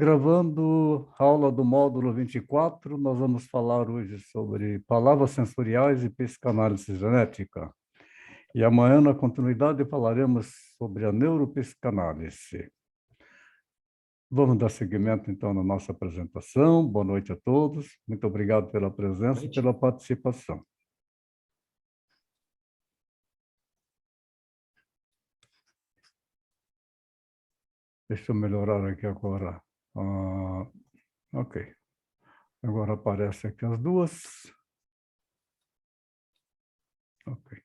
Gravando a aula do módulo 24, nós vamos falar hoje sobre palavras sensoriais e psicanálise genética. E amanhã, na continuidade, falaremos sobre a neuropsicanálise. Vamos dar seguimento, então, na nossa apresentação. Boa noite a todos. Muito obrigado pela presença e pela participação. Deixa eu melhorar aqui agora. Ok. Agora aparece aqui as duas. Ok.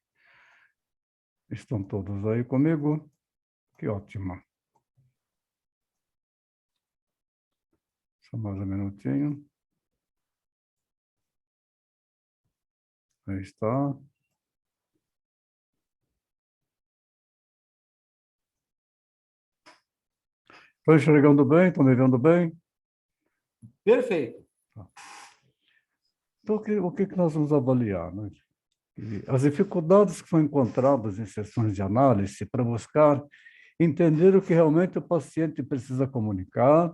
Estão todos aí comigo? Que ótimo. Só mais um minutinho. Aí está. Estou enxergando bem? Estão me vendo bem? Perfeito. Então, o que nós vamos avaliar, né? As dificuldades que foram encontradas em sessões de análise para buscar entender o que realmente o paciente precisa comunicar,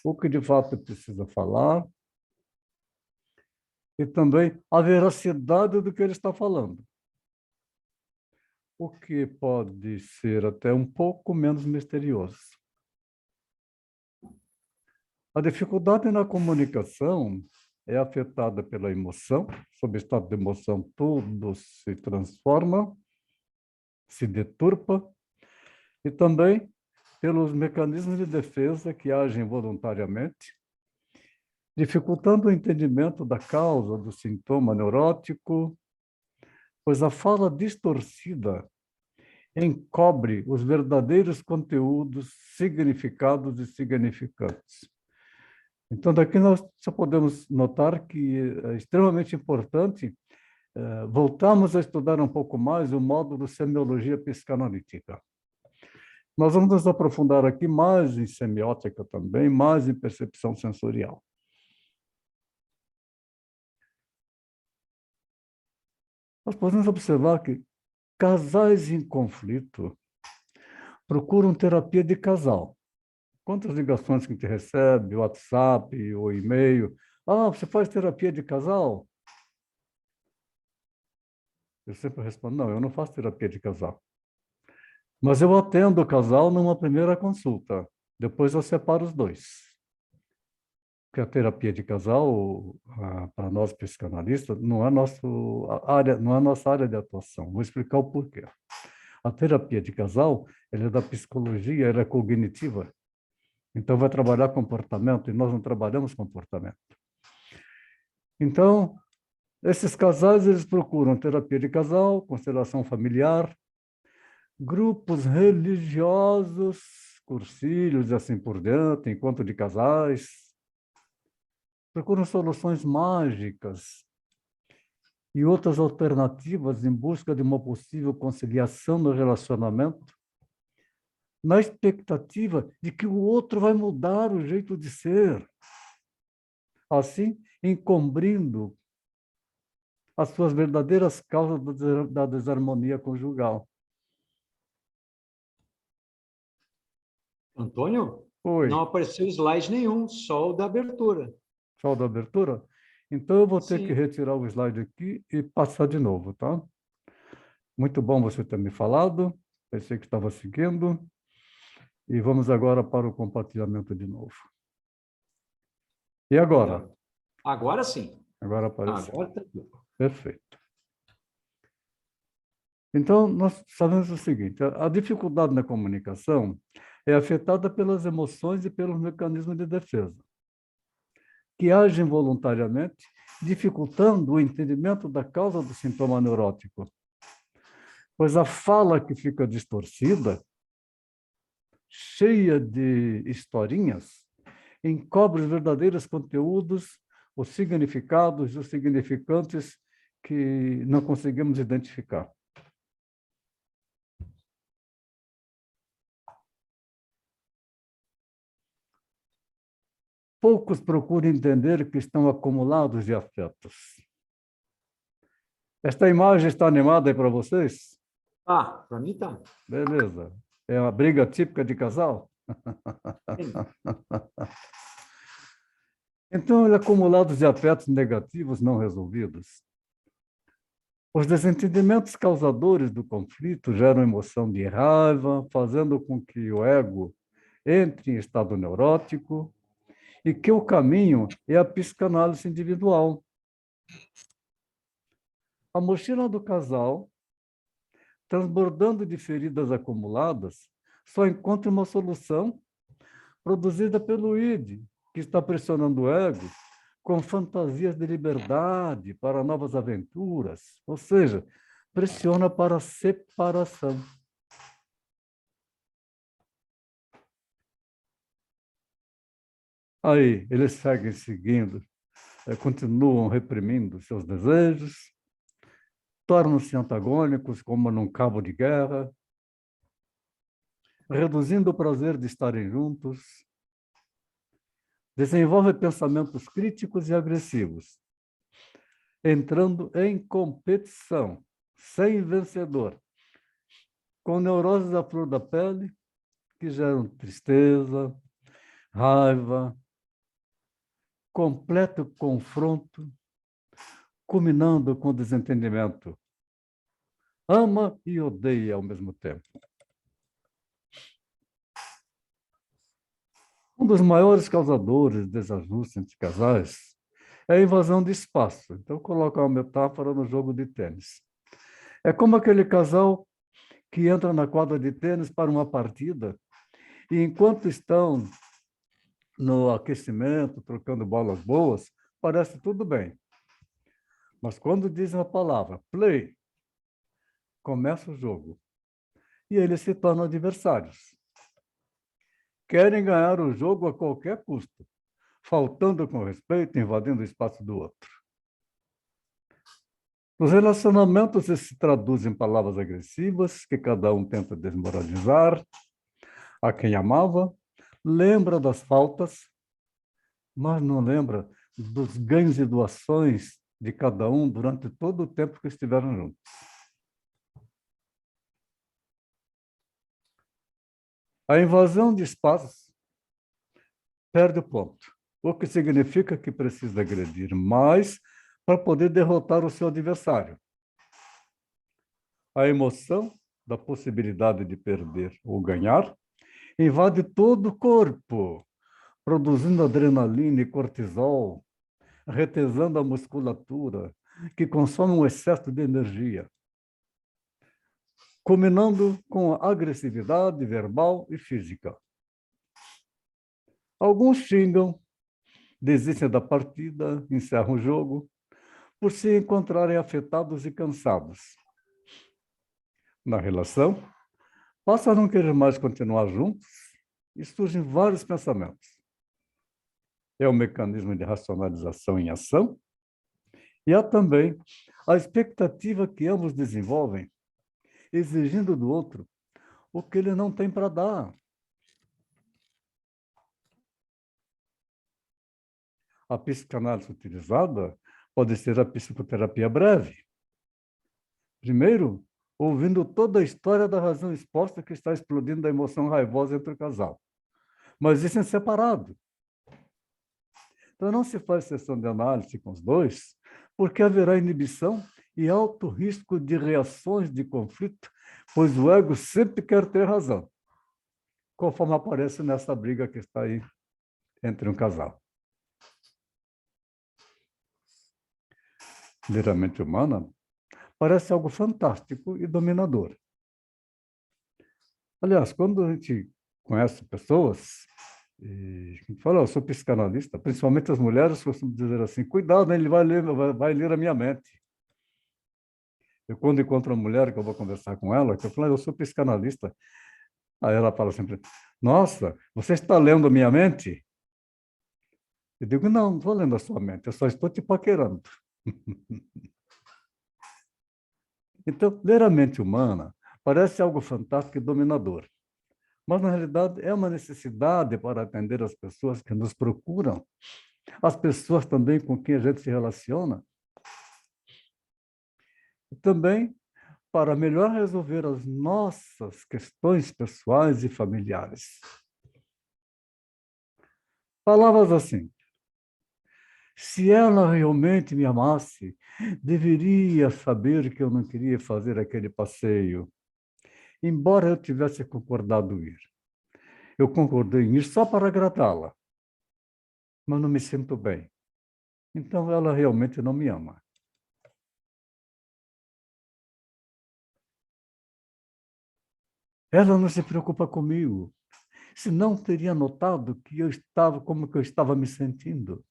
o que de fato precisa falar, e também a veracidade do que ele está falando. O que pode ser até um pouco menos misterioso. A dificuldade na comunicação é afetada pela emoção, sob estado de emoção tudo se transforma, se deturpa, e também pelos mecanismos de defesa que agem voluntariamente, dificultando o entendimento da causa do sintoma neurótico, pois a fala distorcida encobre os verdadeiros conteúdos, significados e significantes. Então, daqui nós só podemos notar que é extremamente importante voltarmos a estudar um pouco mais o módulo Semiologia Psicanalítica. Nós vamos nos aprofundar aqui mais em semiótica também, mais em percepção sensorial. Nós podemos observar que casais em conflito procuram terapia de casal. Quantas ligações que a gente recebe, WhatsApp ou e-mail? Ah, você faz terapia de casal? Eu sempre respondo, não, eu não faço terapia de casal. Mas eu atendo o casal numa primeira consulta. Depois eu separo os dois. Porque a terapia de casal, para nós psicanalistas, não é nossa área de atuação. Vou explicar o porquê. A terapia de casal, ela é da psicologia, ela é cognitiva. Então, vai trabalhar comportamento, e nós não trabalhamos comportamento. Então, esses casais, eles procuram terapia de casal, constelação familiar, grupos religiosos, cursilhos e assim por diante, encontro de casais. Procuram soluções mágicas e outras alternativas em busca de uma possível conciliação no relacionamento, na expectativa de que o outro vai mudar o jeito de ser, assim encobrindo as suas verdadeiras causas da desarmonia conjugal. Antônio, Oi, não apareceu slide nenhum, só o da abertura. só da abertura? Então, eu vou ter que Sim. retirar o slide aqui e passar de novo, tá? Muito bom você ter me falado, pensei que estava seguindo. E vamos agora para o compartilhamento de novo. E agora? Agora sim. Agora apareceu. Agora está tudo. Perfeito. Então, nós sabemos o seguinte, a dificuldade na comunicação é afetada pelas emoções e pelos mecanismos de defesa, que agem voluntariamente, dificultando o entendimento da causa do sintoma neurótico. Pois a fala que fica distorcida, cheia de historinhas, encobre os verdadeiros conteúdos, os significados, os significantes que não conseguimos identificar. Poucos procuram entender que estão acumulados de afetos. Esta imagem está animada aí para vocês? Ah, para mim tá. Beleza. É uma briga típica de casal? Sim. Então, acumulados de afetos negativos não resolvidos. Os desentendimentos causadores do conflito geram emoção de raiva, fazendo com que o ego entre em estado neurótico e que o caminho é a psicanálise individual. A mochila do casal, transbordando de feridas acumuladas, só encontra uma solução produzida pelo id, que está pressionando o ego com fantasias de liberdade para novas aventuras, ou seja, pressiona para a separação. Aí, eles seguem seguindo, continuam reprimindo seus desejos, tornam-se antagônicos como num cabo de guerra, reduzindo o prazer de estarem juntos, desenvolvem pensamentos críticos e agressivos, entrando em competição, sem vencedor, com neuroses à flor da pele, que geram tristeza, raiva, completo confronto, culminando com desentendimento. Ama e odeia ao mesmo tempo. Um dos maiores causadores de desajuste entre casais é a invasão de espaço. Então, coloco uma metáfora no jogo de tênis. É como aquele casal que entra na quadra de tênis para uma partida e, enquanto estão no aquecimento, trocando bolas boas, parece tudo bem. Mas quando dizem a palavra play, começa o jogo. E eles se tornam adversários. Querem ganhar o jogo a qualquer custo, faltando com respeito, invadindo o espaço do outro. Nos relacionamentos, isso se traduz em palavras agressivas, que cada um tenta desmoralizar a quem amava, lembra das faltas, mas não lembra dos ganhos e doações de cada um durante todo o tempo que estiveram juntos. A invasão de espaços perde o ponto, o que significa que precisa agredir mais para poder derrotar o seu adversário. A emoção da possibilidade de perder ou ganhar invade todo o corpo, produzindo adrenalina e cortisol, retesando a musculatura, que consome um excesso de energia, culminando com a agressividade verbal e física. Alguns xingam, desistem da partida, encerram o jogo, por se encontrarem afetados e cansados. Na relação, passam a não querer mais continuar juntos e surgem vários pensamentos. É um mecanismo de racionalização em ação e há também a expectativa que ambos desenvolvem, exigindo do outro o que ele não tem para dar. A psicanálise utilizada pode ser a psicoterapia breve. Primeiro, ouvindo toda a história da razão exposta que está explodindo da emoção raivosa entre o casal. Mas isso é separado. Então, não se faz sessão de análise com os dois, porque haverá inibição e alto risco de reações de conflito, pois o ego sempre quer ter razão, conforme aparece nessa briga que está aí entre um casal. Ler mente humana parece algo fantástico e dominador. Aliás, quando a gente conhece pessoas e fala, eu sou psicanalista, principalmente as mulheres costumam dizer assim, cuidado, ele vai ler a minha mente. Eu, quando encontro uma mulher que eu vou conversar com ela, que eu falo, eu sou psicanalista, aí ela fala sempre, nossa, você está lendo a minha mente? Eu digo, não estou lendo a sua mente, eu só estou te paquerando. Então, ler a mente humana parece algo fantástico e dominador, mas, na realidade, é uma necessidade para atender as pessoas que nos procuram, as pessoas também com quem a gente se relaciona, e também para melhor resolver as nossas questões pessoais e familiares. Palavras assim: se ela realmente me amasse, deveria saber que eu não queria fazer aquele passeio, embora eu tivesse concordado em ir. Eu concordei em ir só para agradá-la, mas não me sinto bem. Então ela realmente não me ama. Ela não se preocupa comigo, senão teria notado que eu estava como que eu estava me sentindo.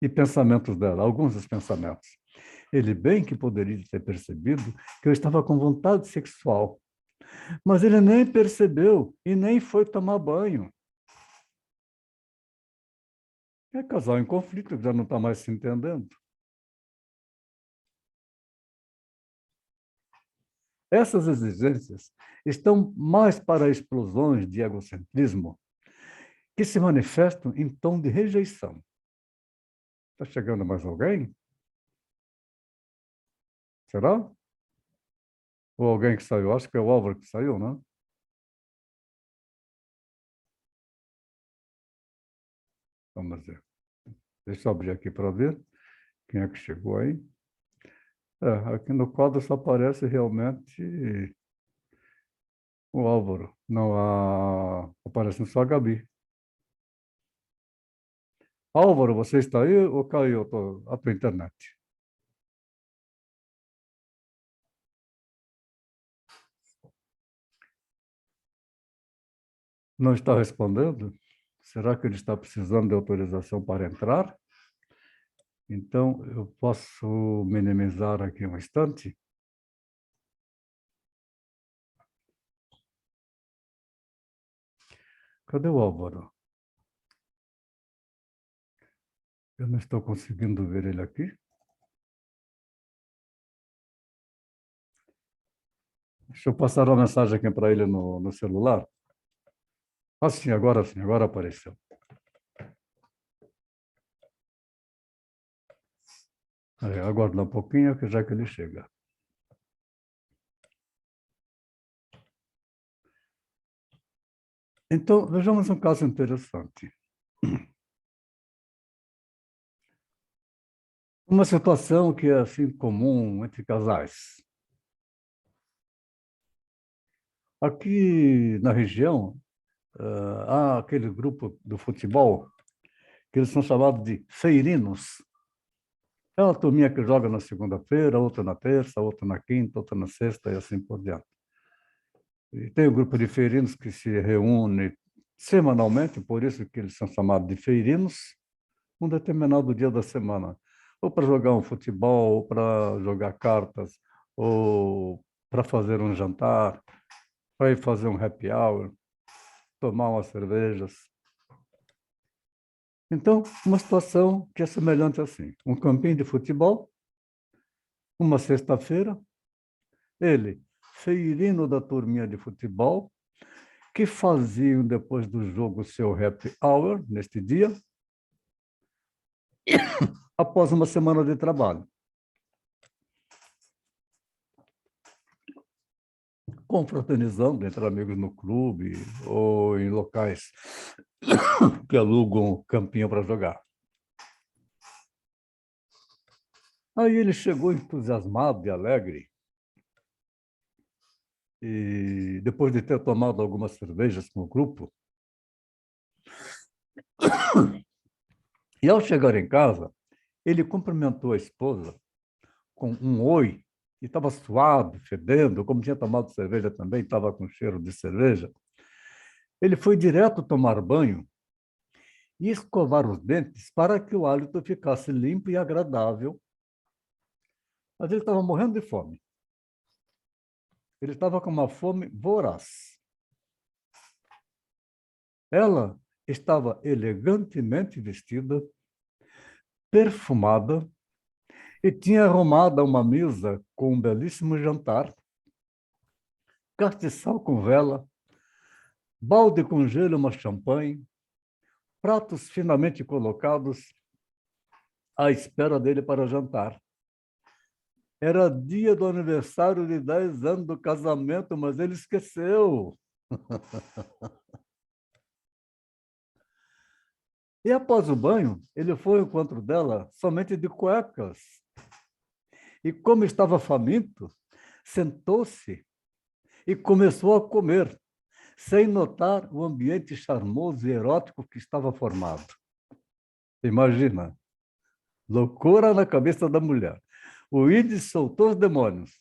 E pensamentos dela, alguns dos pensamentos. Ele bem que poderia ter percebido que eu estava com vontade sexual, mas ele nem percebeu e nem foi tomar banho. É casal em conflito, já não está mais se entendendo. Essas exigências estão mais para explosões de egocentrismo que se manifestam em tom de rejeição. Está chegando mais alguém? Será? Ou alguém que saiu? Acho que é o Álvaro que saiu, não? Vamos ver. Deixa eu abrir aqui para ver quem é que chegou aí. Aqui no quadro só aparece realmente o Álvaro. Não aparece só a Gabi. Álvaro, você está aí ou caiu a tua internet? Não está respondendo? Será que ele está precisando de autorização para entrar? Então, eu posso minimizar aqui um instante? Cadê o Álvaro? Eu não estou conseguindo ver ele aqui. Deixa eu passar uma mensagem aqui para ele no celular. Sim, agora apareceu. Aguarda um pouquinho, que já que ele chega. Então, vejamos um caso interessante. Uma situação que é assim comum entre casais. Aqui na região, há aquele grupo do futebol que eles são chamados de feirinos. É uma turminha que joga na segunda-feira, outra na terça, outra na quinta, outra na sexta e assim por diante. E tem um grupo de feirinos que se reúne semanalmente, por isso que eles são chamados de feirinos, um determinado dia da semana. Ou para jogar um futebol, ou para jogar cartas, ou para fazer um jantar, para ir fazer um happy hour, tomar umas cervejas. Então, uma situação que é semelhante assim. Um campinho de futebol, uma sexta-feira, ele, feirino da turminha de futebol, que faziam depois do jogo seu happy hour, neste dia, após uma semana de trabalho. Confraternizando entre amigos no clube ou em locais que alugam campinho para jogar. Aí ele chegou entusiasmado e alegre, e depois de ter tomado algumas cervejas com o grupo, e ao chegar em casa, ele cumprimentou a esposa com um oi, e estava suado, fedendo, como tinha tomado cerveja também, estava com cheiro de cerveja. Ele foi direto tomar banho e escovar os dentes para que o hálito ficasse limpo e agradável. Mas ele estava morrendo de fome. Ele estava com uma fome voraz. Ela estava elegantemente vestida, perfumada, e tinha arrumado uma mesa com um belíssimo jantar, castiçal com vela, balde com gelo e uma champanhe, pratos finamente colocados à espera dele para jantar. Era dia do aniversário de 10 anos do casamento, mas ele esqueceu. E após o banho, ele foi ao encontro dela somente de cuecas. E como estava faminto, sentou-se e começou a comer, sem notar o ambiente charmoso e erótico que estava formado. Imagina, loucura na cabeça da mulher. O Ídis soltou os demônios.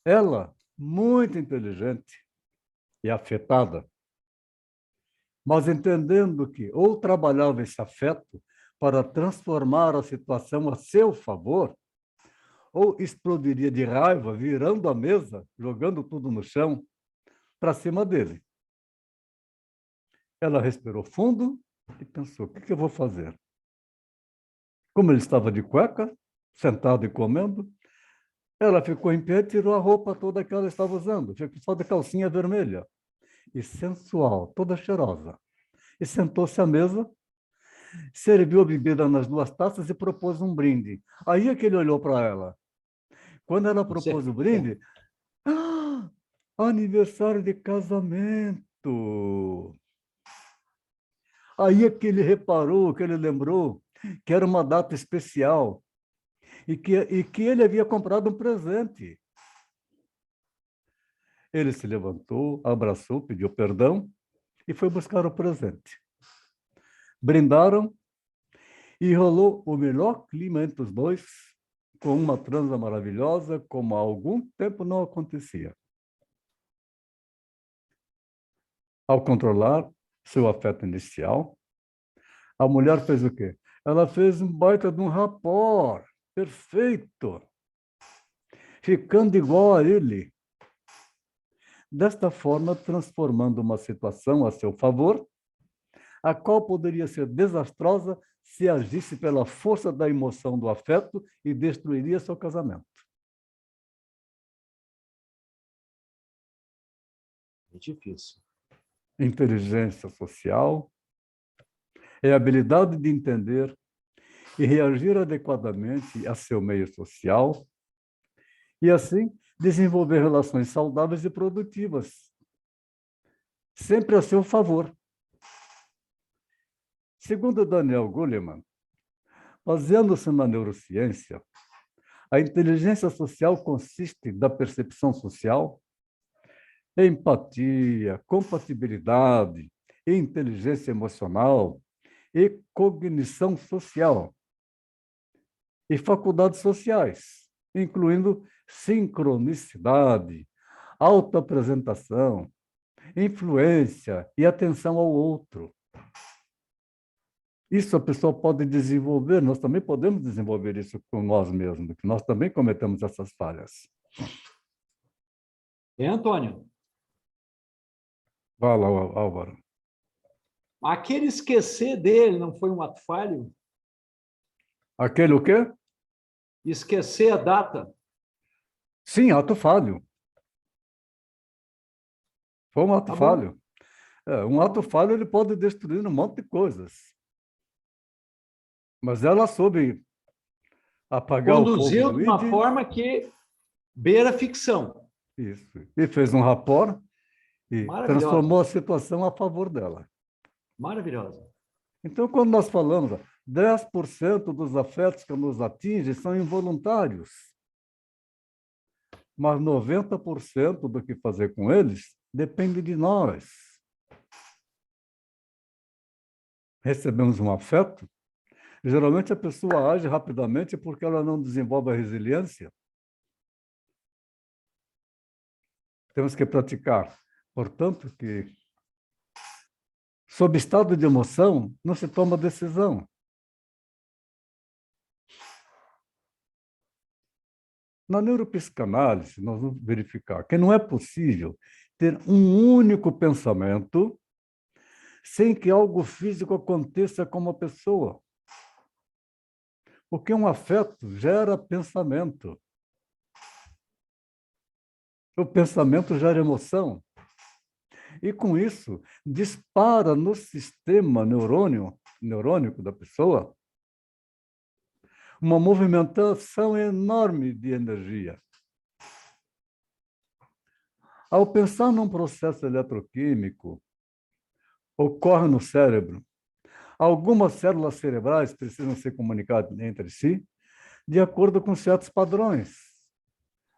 Ela, muito inteligente e afetada, mas entendendo que ou trabalhava esse afeto para transformar a situação a seu favor, ou explodiria de raiva, virando a mesa, jogando tudo no chão, para cima dele. Ela respirou fundo e pensou, o que eu vou fazer? Como ele estava de cueca, sentado e comendo, ela ficou em pé e tirou a roupa toda que ela estava usando, ficou só de calcinha vermelha e sensual, toda cheirosa. E sentou-se à mesa, serviu a bebida nas 2 taças e propôs um brinde. Aí é que ele olhou para ela. Quando ela propôs o brinde, ah, aniversário de casamento. Aí é que ele reparou, que ele lembrou que era uma data especial e que ele havia comprado um presente. Ele se levantou, abraçou, pediu perdão e foi buscar o presente. Brindaram e rolou o melhor clima entre os dois, com uma transa maravilhosa, como há algum tempo não acontecia. Ao controlar seu afeto inicial, a mulher fez o quê? Ela fez um baita de um rapport perfeito, ficando igual a ele. Desta forma, transformando uma situação a seu favor, a qual poderia ser desastrosa se agisse pela força da emoção do afeto e destruiria seu casamento. É difícil. Inteligência social é a habilidade de entender e reagir adequadamente a seu meio social e, assim, desenvolver relações saudáveis e produtivas, sempre a seu favor. Segundo Daniel Goleman, baseando-se na neurociência, a inteligência social consiste da percepção social, empatia, compatibilidade, inteligência emocional e cognição social, e faculdades sociais, incluindo sincronicidade, autoapresentação, influência e atenção ao outro. Isso a pessoa pode desenvolver, nós também podemos desenvolver isso com nós mesmos, que nós também cometemos essas falhas. Antônio, Vai lá, Álvaro. aquele esquecer dele não foi um ato falho? Aquele o quê? Esquecer a data. Sim, ato falho. Foi um ato Tá bom. falho. Um ato falho ele pode destruir um monte de coisas. Mas ela soube apagar o fogo Conduziu do de uma ID. forma que beira a ficção. Isso. E fez um rapport e Maravilhosa. transformou a situação a favor dela. Maravilhosa. Então, quando nós falamos, 10% dos afetos que nos atingem são involuntários, mas 90% do que fazer com eles depende de nós. Recebemos um afeto, geralmente a pessoa age rapidamente porque ela não desenvolve a resiliência. Temos que praticar. Portanto, que sob estado de emoção não se toma decisão. Na neuropsicanálise, nós vamos verificar que não é possível ter um único pensamento sem que algo físico aconteça com uma pessoa. Porque um afeto gera pensamento. O pensamento gera emoção. E, com isso, dispara no sistema neurônico da pessoa uma movimentação enorme de energia. Ao pensar num processo eletroquímico, ocorre no cérebro. Algumas células cerebrais precisam ser comunicadas entre si de acordo com certos padrões.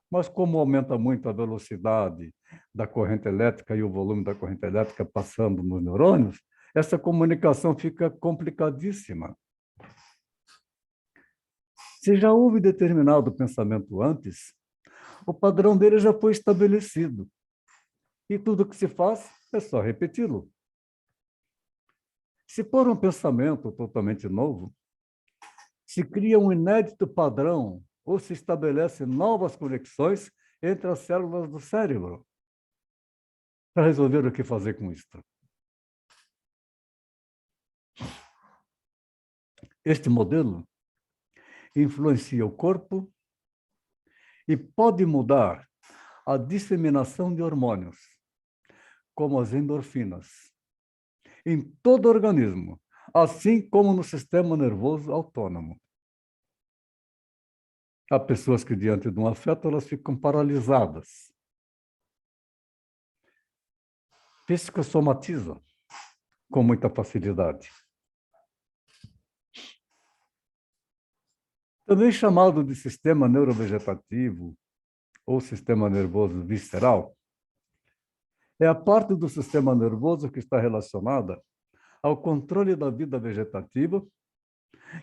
Mas como aumenta muito a velocidade da corrente elétrica e o volume da corrente elétrica passando nos neurônios, essa comunicação fica complicadíssima. Se já houve determinado pensamento antes, o padrão dele já foi estabelecido. E tudo que se faz é só repeti-lo. Se for um pensamento totalmente novo, se cria um inédito padrão ou se estabelece novas conexões entre as células do cérebro para resolver o que fazer com isto. Este modelo influencia o corpo e pode mudar a disseminação de hormônios, como as endorfinas, em todo o organismo, assim como no sistema nervoso autônomo. Há pessoas que, diante de um afeto, elas ficam paralisadas. Psicossomatizam com muita facilidade. Também chamado de sistema neurovegetativo ou sistema nervoso visceral, é a parte do sistema nervoso que está relacionada ao controle da vida vegetativa,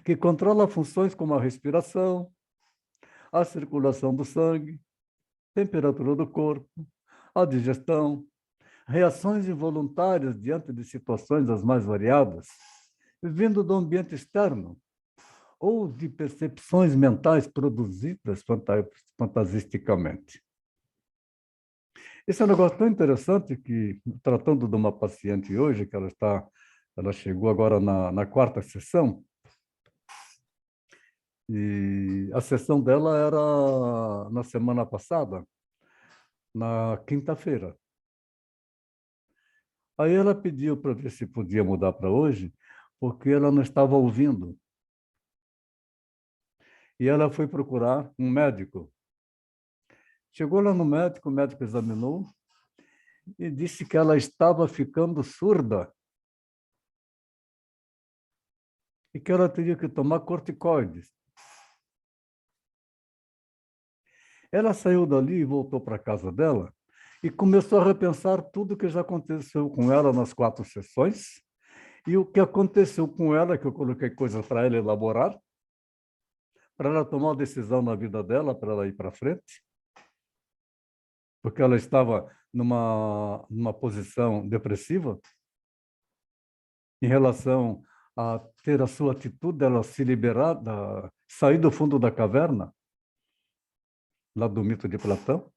que controla funções como a respiração, a circulação do sangue, temperatura do corpo, a digestão, reações involuntárias diante de situações as mais variadas, vindo do ambiente externo, ou de percepções mentais produzidas fantasisticamente. Esse é um negócio tão interessante que, tratando de uma paciente hoje, que ela chegou agora na quarta sessão, e a sessão dela era na semana passada, na quinta-feira. Aí ela pediu para ver se podia mudar para hoje, porque ela não estava ouvindo. E ela foi procurar um médico. Chegou lá no médico, o médico examinou e disse que ela estava ficando surda e que ela teria que tomar corticoides. Ela saiu dali e voltou para a casa dela e começou a repensar tudo que já aconteceu com ela nas 4 sessões e o que aconteceu com ela, que eu coloquei coisas para ela elaborar, para ela tomar uma decisão na vida dela, para ela ir para frente, porque ela estava numa posição depressiva em relação a ter a sua atitude, ela se liberar, sair do fundo da caverna, lá do mito de Platão.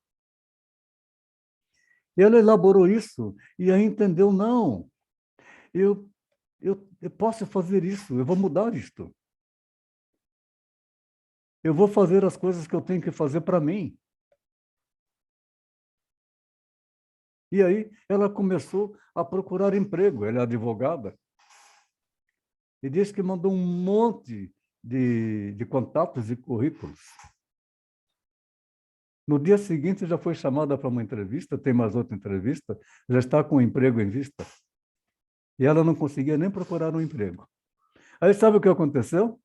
E ela elaborou isso e aí entendeu, não, eu posso fazer isso, eu vou mudar isto. Eu vou fazer as coisas que eu tenho que fazer para mim. E aí ela começou a procurar emprego, ela é advogada, e disse que mandou um monte de contatos e currículos. No dia seguinte já foi chamada para uma entrevista, tem mais outra entrevista, já está com um emprego em vista. E ela não conseguia nem procurar um emprego. Aí sabe o que aconteceu?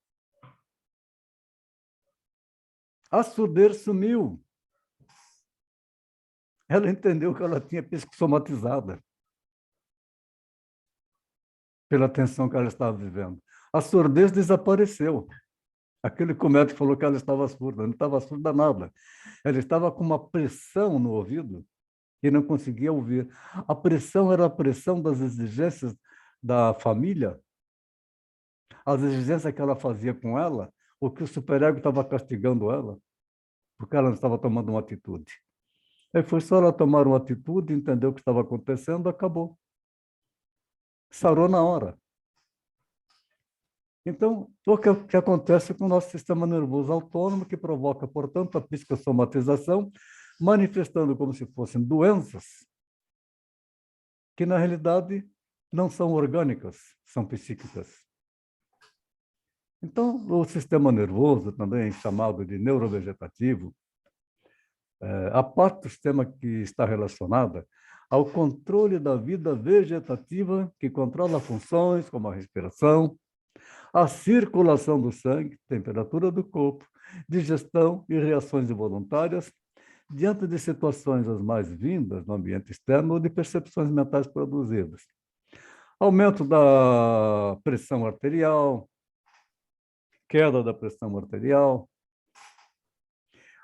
A surdez sumiu. Ela entendeu que ela tinha psicossomatizada pela tensão que ela estava vivendo. A surdez desapareceu. Aquele médico falou que ela estava surda, não estava surda nada. Ela estava com uma pressão no ouvido e não conseguia ouvir. A pressão era a pressão das exigências da família, as exigências que ela fazia com ela, o que o superego estava castigando ela, porque ela não estava tomando uma atitude. Aí foi só ela tomar uma atitude, entender o que estava acontecendo, acabou. Sarou na hora. Então, o que acontece com o nosso sistema nervoso autônomo, que provoca, portanto, a psicossomatização, manifestando como se fossem doenças, que na realidade não são orgânicas, são psíquicas. Então, o sistema nervoso, também chamado de neurovegetativo, A parte do sistema que está relacionada ao controle da vida vegetativa, que controla funções como a respiração, a circulação do sangue, temperatura do corpo, digestão e reações involuntárias, diante de situações as mais vindas no ambiente externo ou de percepções mentais produzidas. Aumento da pressão arterial, queda da pressão arterial,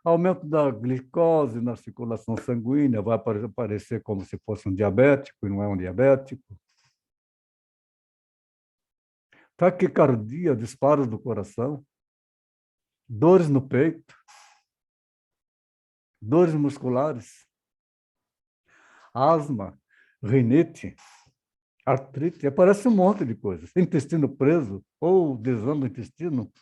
aumento da glicose na circulação sanguínea, vai parecer como se fosse um diabético e não é um diabético. Taquicardia, disparos do coração, dores no peito, dores musculares, asma, rinite, artrite, aparece um monte de coisas. Intestino preso ou desvio do intestino.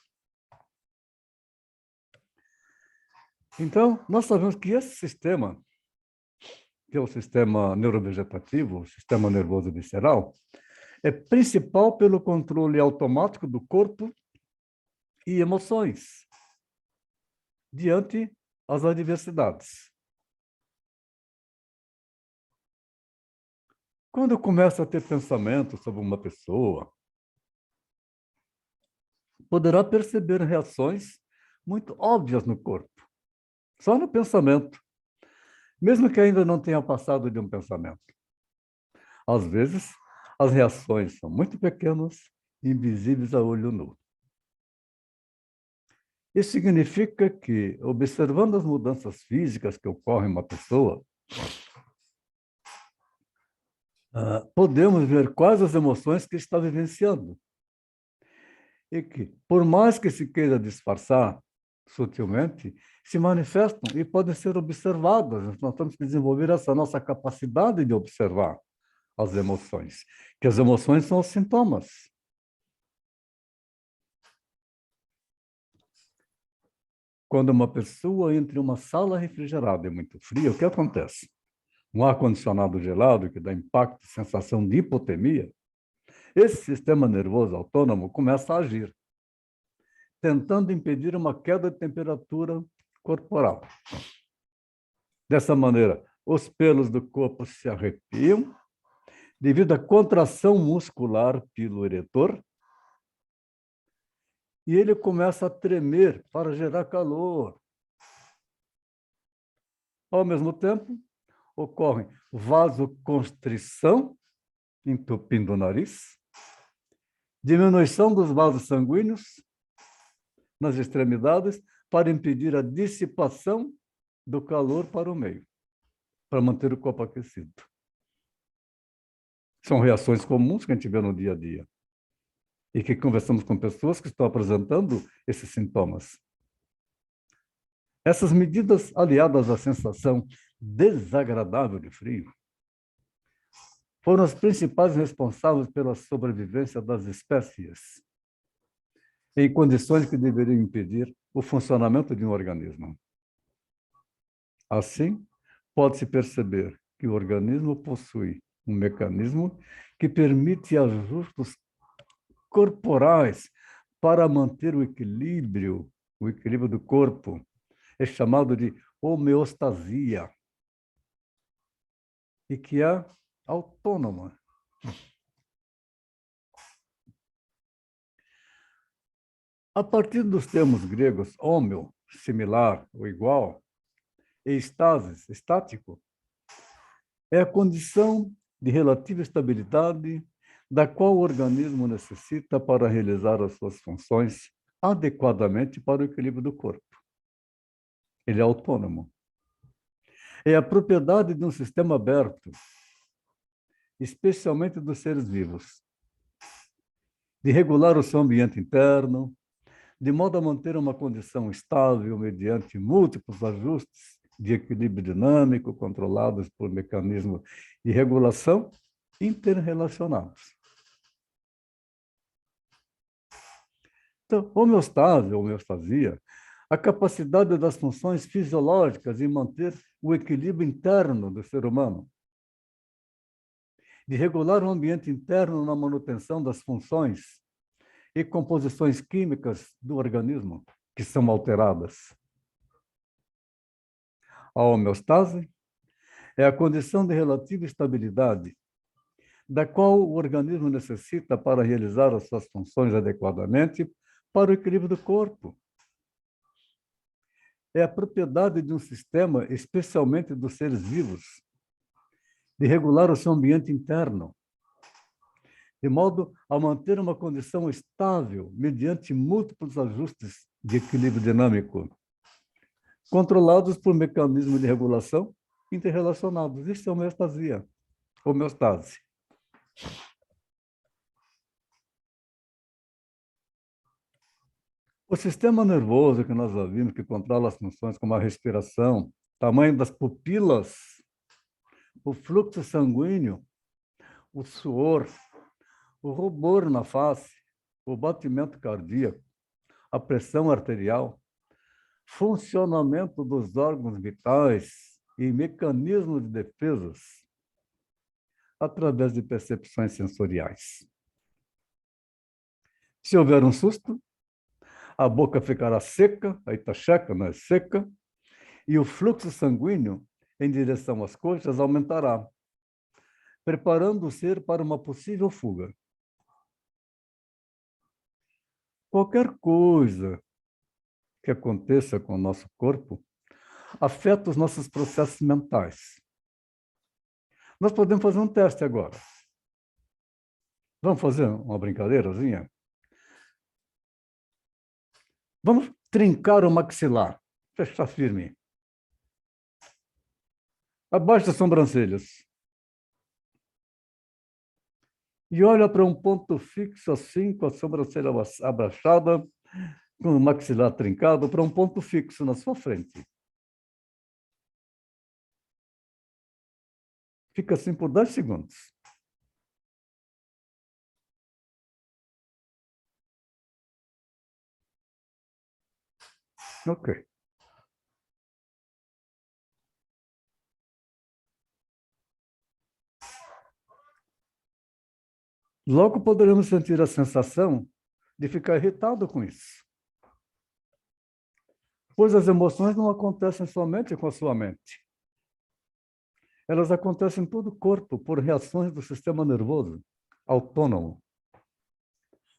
Então, nós sabemos que esse sistema, que é o sistema neurovegetativo, o sistema nervoso visceral, é principal pelo controle automático do corpo e emoções diante as adversidades. Quando eu começo a ter pensamento sobre uma pessoa, poderá perceber reações muito óbvias no corpo, só no pensamento, mesmo que ainda não tenha passado de um pensamento. Às vezes, as reações são muito pequenas e invisíveis a olho nu. Isso significa que, observando as mudanças físicas que ocorrem em uma pessoa, podemos ver quais as emoções que está vivenciando. E que, por mais que se queira disfarçar sutilmente, se manifestam e podem ser observadas. Nós temos que desenvolver essa nossa capacidade de observar as emoções, que as emoções são os sintomas. Quando uma pessoa entra em uma sala refrigerada e muito fria, o que acontece? Um ar-condicionado gelado que dá impacto, sensação de hipotermia, esse sistema nervoso autônomo começa a agir, tentando impedir uma queda de temperatura corporal. Dessa maneira, os pelos do corpo se arrepiam devido à contração muscular piloeretor e ele começa a tremer para gerar calor. Ao mesmo tempo, ocorre vasoconstrição, entupindo o nariz, diminuição dos vasos sanguíneos nas extremidades para impedir a dissipação do calor para o meio, para manter o corpo aquecido. São reações comuns que a gente vê no dia a dia e que conversamos com pessoas que estão apresentando esses sintomas. Essas medidas, aliadas à sensação desagradável de frio, foram as principais responsáveis pela sobrevivência das espécies em condições que deveriam impedir o funcionamento de um organismo. Assim, pode-se perceber que o organismo possui um mecanismo que permite ajustes corporais para manter o equilíbrio do corpo. É chamado de homeostasia e que é autônoma. A partir dos termos gregos homeo, similar ou igual, e estasis, estático, é a condição de relativa estabilidade da qual o organismo necessita para realizar as suas funções adequadamente para o equilíbrio do corpo. Ele é autônomo. É a propriedade de um sistema aberto, especialmente dos seres vivos, de regular o seu ambiente interno, de modo a manter uma condição estável mediante múltiplos ajustes de equilíbrio dinâmico controlados por mecanismos de regulação interrelacionados. Então, homeostase, homeostasia, a capacidade das funções fisiológicas em manter o equilíbrio interno do ser humano, de regular o ambiente interno na manutenção das funções e composições químicas do organismo que são alteradas. A homeostase é a condição de relativa estabilidade da qual o organismo necessita para realizar as suas funções adequadamente para o equilíbrio do corpo. É a propriedade de um sistema, especialmente dos seres vivos, de regular o seu ambiente interno, de modo a manter uma condição estável mediante múltiplos ajustes de equilíbrio dinâmico, controlados por mecanismos de regulação interrelacionados. Isso é homeostasia, homeostase. O sistema nervoso que nós ouvimos, que controla as funções como a respiração, tamanho das pupilas, o fluxo sanguíneo, o suor, o rubor na face, o batimento cardíaco, a pressão arterial, funcionamento dos órgãos vitais e mecanismos de defesas através de percepções sensoriais. Se houver um susto, a boca ficará seca, aí está checa, não é seca, e o fluxo sanguíneo em direção às coxas aumentará, preparando o ser para uma possível fuga. Qualquer coisa que aconteça com o nosso corpo afeta os nossos processos mentais. Nós podemos fazer um teste agora. Vamos fazer uma brincadeirazinha? Vamos trincar o maxilar. Fechar firme. Abaixa as sobrancelhas. E olha para um ponto fixo assim, com a sobrancelha abaixada, com o maxilar trincado, para um ponto fixo na sua frente. Fica assim por 10 segundos. Ok. Logo poderemos sentir a sensação de ficar irritado com isso. Pois as emoções não acontecem somente com a sua mente. Elas acontecem em todo o corpo por reações do sistema nervoso autônomo.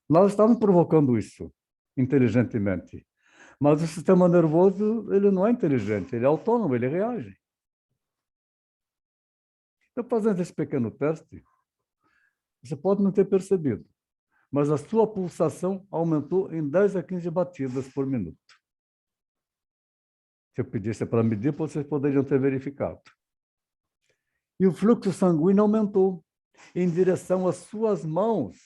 Nós estamos provocando isso inteligentemente. Mas o sistema nervoso, ele não é inteligente, ele é autônomo, ele reage. Então, fazendo esse pequeno teste, você pode não ter percebido, mas a sua pulsação aumentou em 10 a 15 batidas por minuto. Se eu pedisse para medir, vocês poderiam ter verificado. E o fluxo sanguíneo aumentou em direção às suas mãos,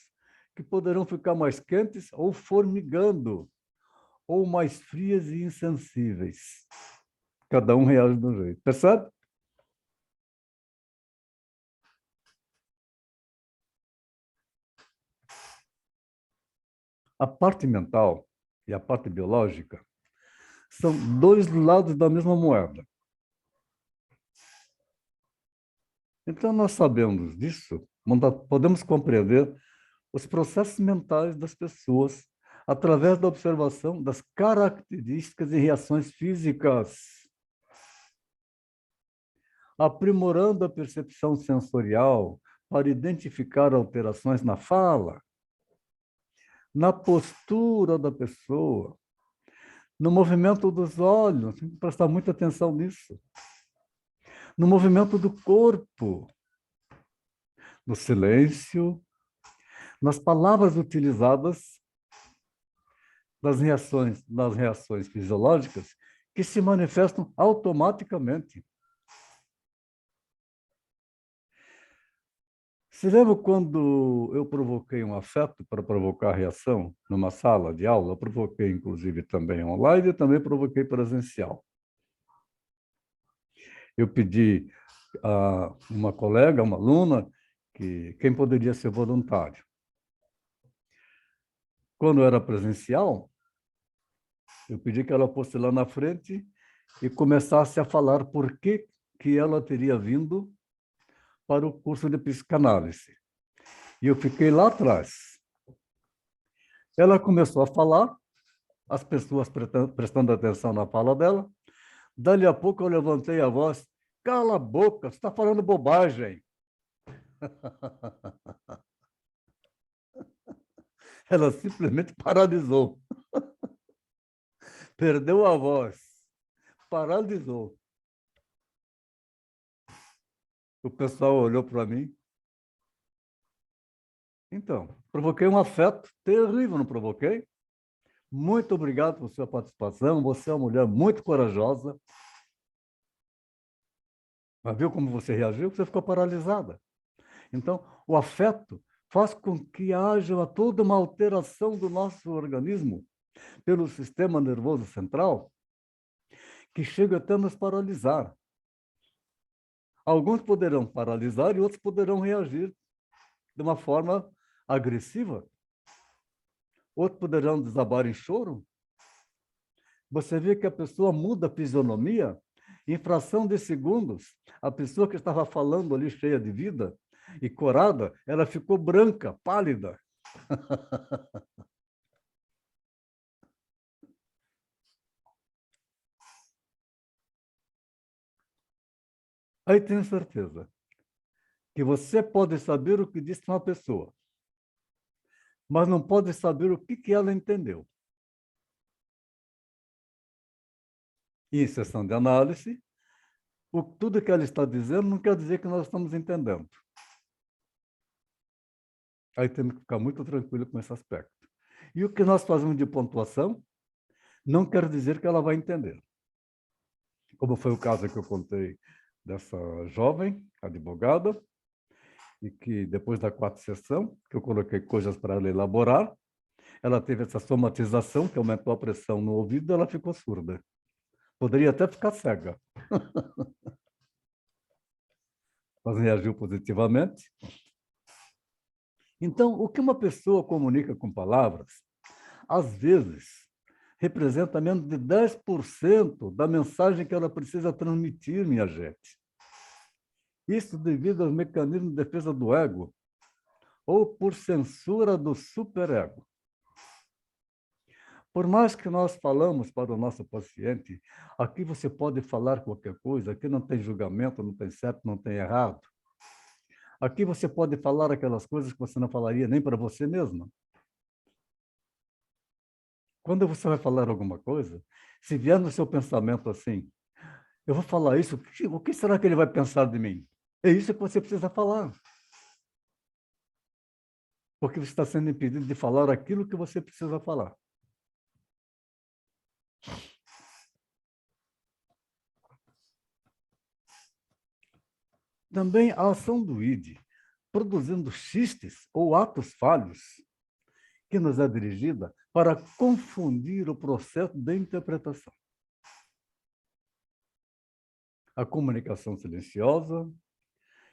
que poderão ficar mais quentes ou formigando, ou mais frias e insensíveis. Cada um reage de um jeito. Percebe? A parte mental e a parte biológica são dois lados da mesma moeda. Então, nós sabemos disso, podemos compreender os processos mentais das pessoas através da observação das características e reações físicas, aprimorando a percepção sensorial para identificar alterações na fala, na postura da pessoa, no movimento dos olhos, tem que prestar muita atenção nisso, no movimento do corpo, no silêncio, nas palavras utilizadas, nas reações fisiológicas que se manifestam automaticamente. Se lembra quando eu provoquei um afeto para provocar reação numa sala de aula? Eu provoquei, inclusive, também online e também provoquei presencial. Eu pedi a uma colega, uma aluna, quem poderia ser voluntário. Quando era presencial, eu pedi que ela fosse lá na frente e começasse a falar por que ela teria vindo para o curso de psicanálise. E eu fiquei lá atrás. Ela começou a falar, as pessoas prestando atenção na fala dela, Dali a pouco eu levantei a voz. Cala a boca, você está falando bobagem. Ela simplesmente paralisou. Perdeu a voz. Paralisou. O pessoal olhou para mim. Então, provoquei um afeto terrível, não provoquei? Muito obrigado por sua participação. Você é uma mulher muito corajosa. Mas viu como você reagiu? Você ficou paralisada. Então, o afeto faz com que haja toda uma alteração do nosso organismo pelo sistema nervoso central, que chega até a nos paralisar. Alguns poderão paralisar e outros poderão reagir de uma forma agressiva. Outros poderão desabar em choro. Você vê que a pessoa muda a fisionomia em fração de segundos. A pessoa que estava falando ali cheia de vida e corada, ela ficou branca, pálida. Aí tenho certeza que você pode saber o que disse uma pessoa, mas não pode saber o que ela entendeu. Em sessão de análise, tudo que ela está dizendo não quer dizer que nós estamos entendendo. Aí temos que ficar muito tranquilo com esse aspecto. E o que nós fazemos de pontuação não quer dizer que ela vai entender. Como foi o caso que eu contei dessa jovem advogada, e que depois da quarta sessão, que eu coloquei coisas para ela elaborar, ela teve essa somatização, que aumentou a pressão no ouvido, e ela ficou surda. Poderia até ficar cega. Mas reagiu positivamente. Então, o que uma pessoa comunica com palavras, às vezes, representa menos de 10% da mensagem que ela precisa transmitir, minha gente. Isso devido aos mecanismos de defesa do ego, ou por censura do superego. Por mais que nós falamos para o nosso paciente, aqui você pode falar qualquer coisa, aqui não tem julgamento, não tem certo, não tem errado. Aqui você pode falar aquelas coisas que você não falaria nem para você mesma. Quando você vai falar alguma coisa, se vier no seu pensamento assim, eu vou falar isso, o que será que ele vai pensar de mim? É isso que você precisa falar. Porque você está sendo impedido de falar aquilo que você precisa falar. Também a ação do id, produzindo xistes ou atos falhos, que nos é dirigida para confundir o processo de interpretação. A comunicação silenciosa,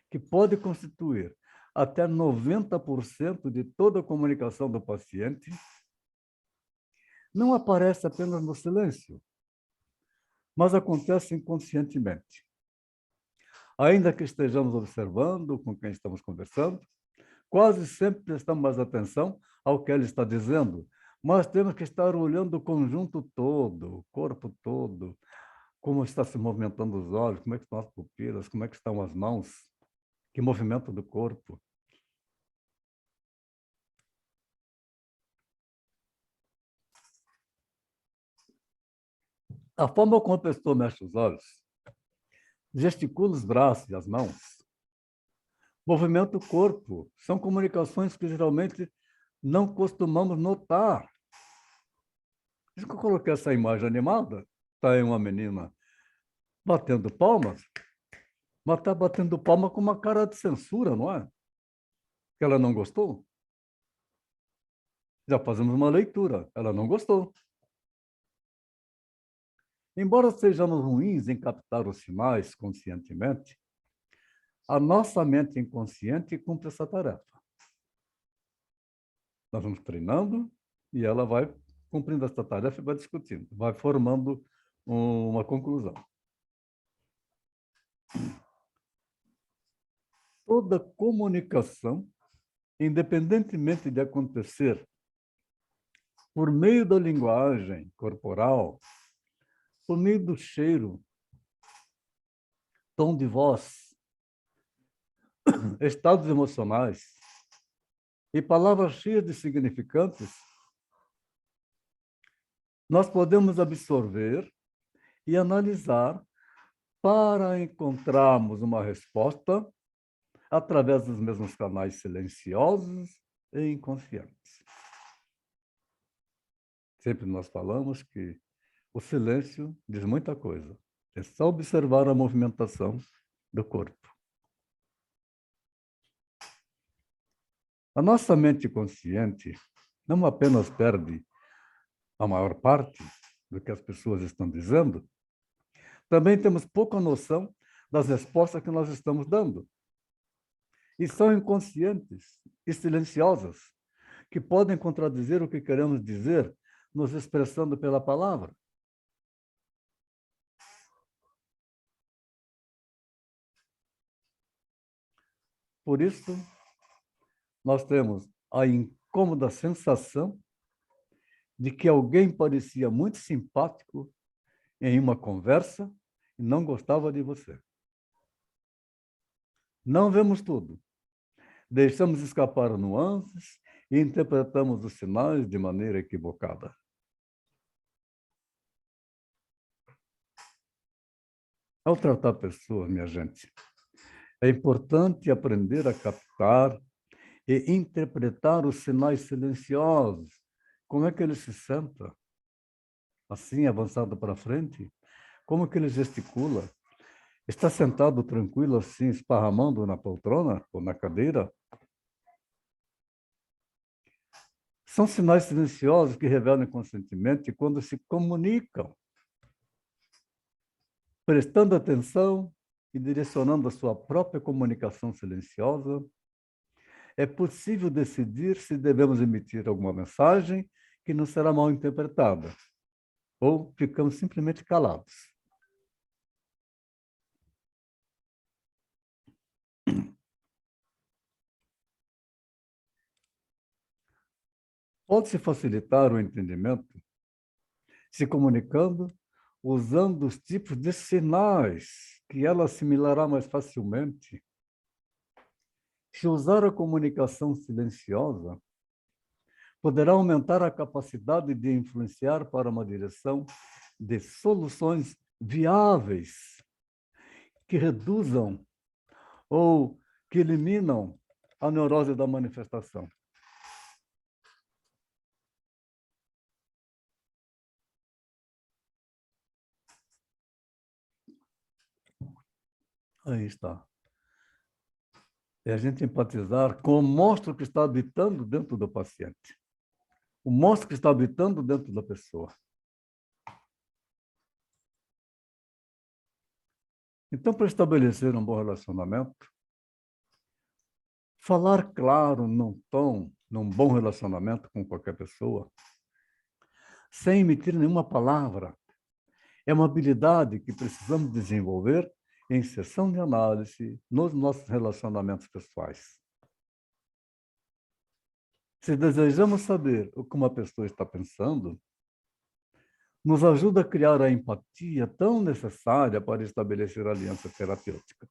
que pode constituir até 90% de toda a comunicação do paciente, não aparece apenas no silêncio, mas acontece inconscientemente. Ainda que estejamos observando com quem estamos conversando, quase sempre prestamos mais atenção ao que ele está dizendo, mas temos que estar olhando o conjunto todo, o corpo todo, como está se movimentando os olhos, como é que estão as pupilas, como é que estão as mãos, que movimento do corpo. A forma como a pessoa mexe os olhos, gesticula os braços e as mãos, movimenta o corpo, são comunicações que geralmente não costumamos notar. Por isso que eu coloquei essa imagem animada, está aí uma menina batendo palmas, mas está batendo palma com uma cara de censura, não é? Que ela não gostou. Já fazemos uma leitura, ela não gostou. Embora sejamos ruins em captar os sinais conscientemente, a nossa mente inconsciente cumpre essa tarefa. Nós vamos treinando e ela vai cumprindo essa tarefa e vai discutindo, vai formando uma conclusão. Toda comunicação, independentemente de acontecer por meio da linguagem corporal, por meio do cheiro, tom de voz, estados emocionais e palavras cheias de significantes, nós podemos absorver e analisar para encontrarmos uma resposta através dos mesmos canais silenciosos e inconscientes. Sempre nós falamos que o silêncio diz muita coisa. É só observar a movimentação do corpo. A nossa mente consciente não apenas perde a maior parte do que as pessoas estão dizendo, também temos pouca noção das respostas que nós estamos dando. E são inconscientes e silenciosas, que podem contradizer o que queremos dizer, nos expressando pela palavra. Por isso, nós temos a incômoda sensação de que alguém parecia muito simpático em uma conversa e não gostava de você. Não vemos tudo. Deixamos escapar nuances e interpretamos os sinais de maneira equivocada. Ao tratar pessoas, minha gente, é importante aprender a captar e interpretar os sinais silenciosos. Como é que ele se senta? Assim, avançado para frente? Como que ele gesticula? Está sentado tranquilo assim, esparramando na poltrona ou na cadeira? São sinais silenciosos que revelam inconscientemente quando se comunicam. Prestando atenção e direcionando a sua própria comunicação silenciosa, é possível decidir se devemos emitir alguma mensagem que não será mal interpretada, ou ficamos simplesmente calados. Pode-se facilitar o entendimento se comunicando usando os tipos de sinais que ela assimilará mais facilmente. Se usar a comunicação silenciosa, poderá aumentar a capacidade de influenciar para uma direção de soluções viáveis que reduzam ou que eliminam a neurose da manifestação. Aí está. É a gente empatizar com o monstro que está habitando dentro do paciente. O monstro que está habitando dentro da pessoa. Então, para estabelecer um bom relacionamento, falar claro num tom, num bom relacionamento com qualquer pessoa, sem emitir nenhuma palavra, é uma habilidade que precisamos desenvolver em sessão de análise nos nossos relacionamentos pessoais. Se desejamos saber o que uma pessoa está pensando, nos ajuda a criar a empatia tão necessária para estabelecer a aliança terapêutica.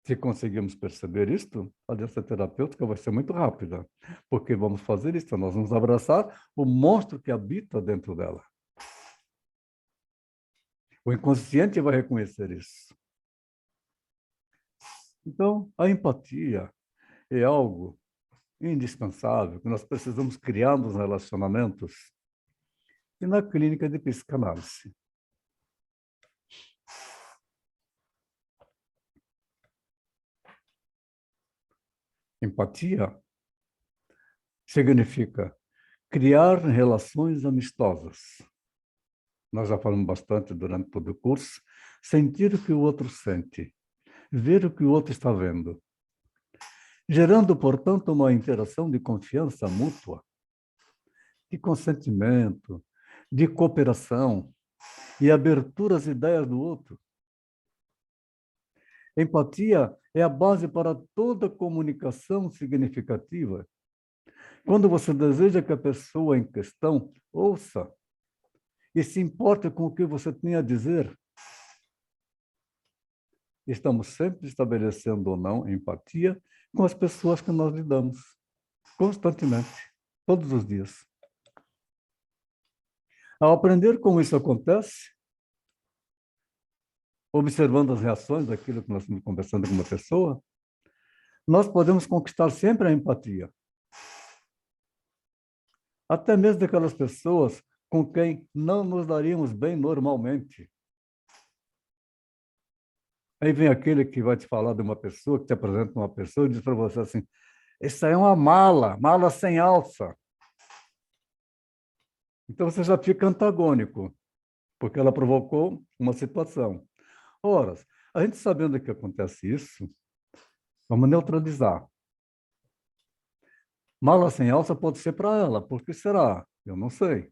Se conseguirmos perceber isto, a aliança terapêutica vai ser muito rápida, porque vamos fazer isso, nós vamos abraçar o monstro que habita dentro dela. O inconsciente vai reconhecer isso. Então, a empatia é algo indispensável que nós precisamos criar nos relacionamentos e na clínica de psicanálise. Empatia significa criar relações amistosas. Nós já falamos bastante durante todo o curso. Sentir o que o outro sente, ver o que o outro está vendo, gerando, portanto, uma interação de confiança mútua, de consentimento, de cooperação e abertura às ideias do outro. Empatia é a base para toda comunicação significativa. Quando você deseja que a pessoa em questão ouça e se importe com o que você tem a dizer, estamos sempre estabelecendo ou não empatia com as pessoas que nós lidamos, constantemente, todos os dias. Ao aprender como isso acontece, observando as reações daquilo que nós estamos conversando com uma pessoa, nós podemos conquistar sempre a empatia. Até mesmo daquelas pessoas com quem não nos daríamos bem normalmente. Aí vem aquele que vai te falar de uma pessoa, que te apresenta uma pessoa e diz para você assim, isso aí é uma mala, mala sem alça. Então você já fica antagônico, porque ela provocou uma situação. Ora, a gente sabendo que acontece isso, vamos neutralizar. Mala sem alça pode ser para ela, por que será? Eu não sei.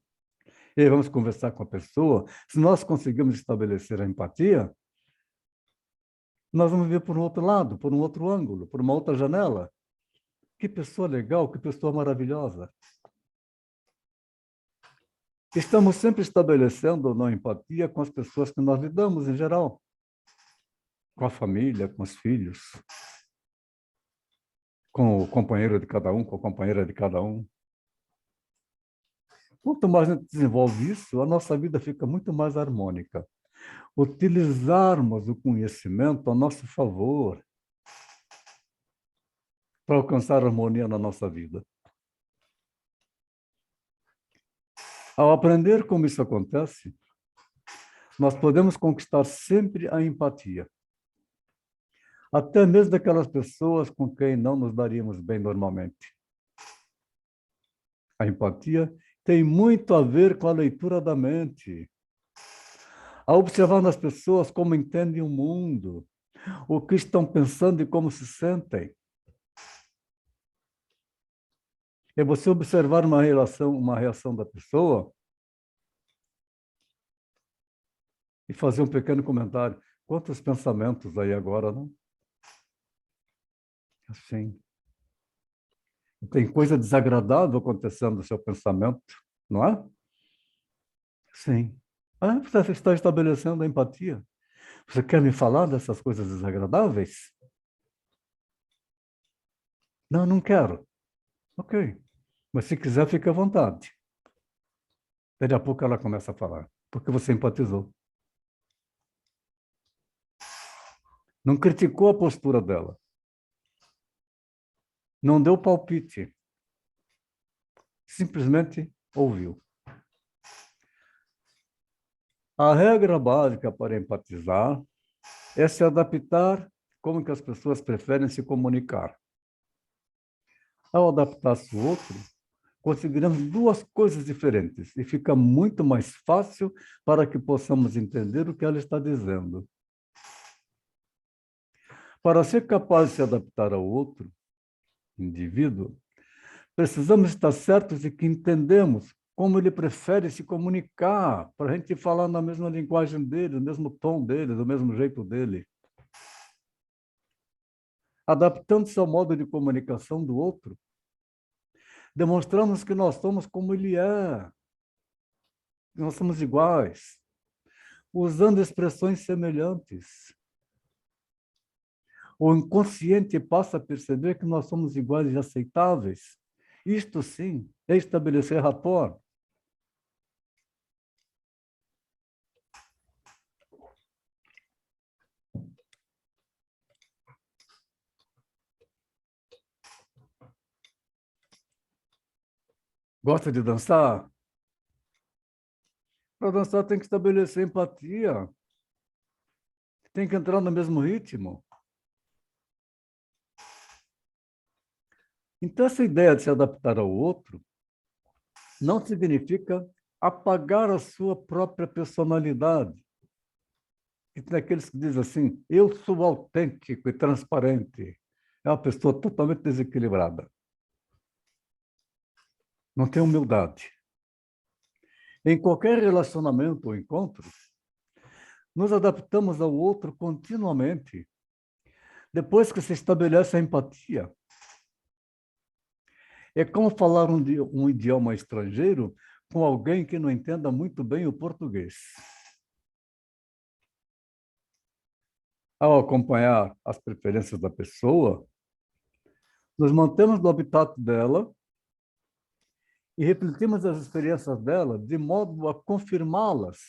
E aí vamos conversar com a pessoa. Se nós conseguirmos estabelecer a empatia, nós vamos ver por um outro lado, por um outro ângulo, por uma outra janela. Que pessoa legal, que pessoa maravilhosa. Estamos sempre estabelecendo ou não empatia com as pessoas que nós lidamos em geral. Com a família, com os filhos, com o companheiro de cada um, com a companheira de cada um. Quanto mais a gente desenvolve isso, a nossa vida fica muito mais harmônica. Utilizarmos o conhecimento a nosso favor para alcançar harmonia na nossa vida. Ao aprender como isso acontece, nós podemos conquistar sempre a empatia. Até mesmo daquelas pessoas com quem não nos daríamos bem normalmente. A empatia tem muito a ver com a leitura da mente. A observar nas pessoas como entendem o mundo, o que estão pensando e como se sentem. É você observar uma reação da pessoa e fazer um pequeno comentário. Quantos pensamentos aí agora, não? Assim. Tem coisa desagradável acontecendo no seu pensamento, não é? Sim. Ah, você está estabelecendo a empatia. Você quer me falar dessas coisas desagradáveis? Não, não quero. Ok. Mas se quiser, fique à vontade. Daqui a pouco ela começa a falar, porque você empatizou. Não criticou a postura dela. Não deu palpite. Simplesmente ouviu. A regra básica para empatizar é se adaptar como que as pessoas preferem se comunicar. Ao adaptar-se ao outro, conseguiremos duas coisas diferentes e fica muito mais fácil para que possamos entender o que ela está dizendo. Para ser capaz de se adaptar ao outro indivíduo, precisamos estar certos de que entendemos como ele prefere se comunicar, para a gente falar na mesma linguagem dele, no mesmo tom dele, do mesmo jeito dele. Adaptando-se ao modo de comunicação do outro, demonstramos que nós somos como ele é, que nós somos iguais, usando expressões semelhantes. O inconsciente passa a perceber que nós somos iguais e aceitáveis. Isto sim é estabelecer rapport. Gosta de dançar? Para dançar tem que estabelecer empatia. Tem que entrar no mesmo ritmo. Então, essa ideia de se adaptar ao outro não significa apagar a sua própria personalidade. E tem aqueles que dizem assim, eu sou autêntico e transparente. É uma pessoa totalmente desequilibrada. Não tem humildade. Em qualquer relacionamento ou encontro, nos adaptamos ao outro continuamente. Depois que se estabelece a empatia, é como falar um idioma estrangeiro com alguém que não entenda muito bem o português. ao acompanhar as preferências da pessoa, nos mantemos no habitat dela e refletimos as experiências dela de modo a confirmá-las.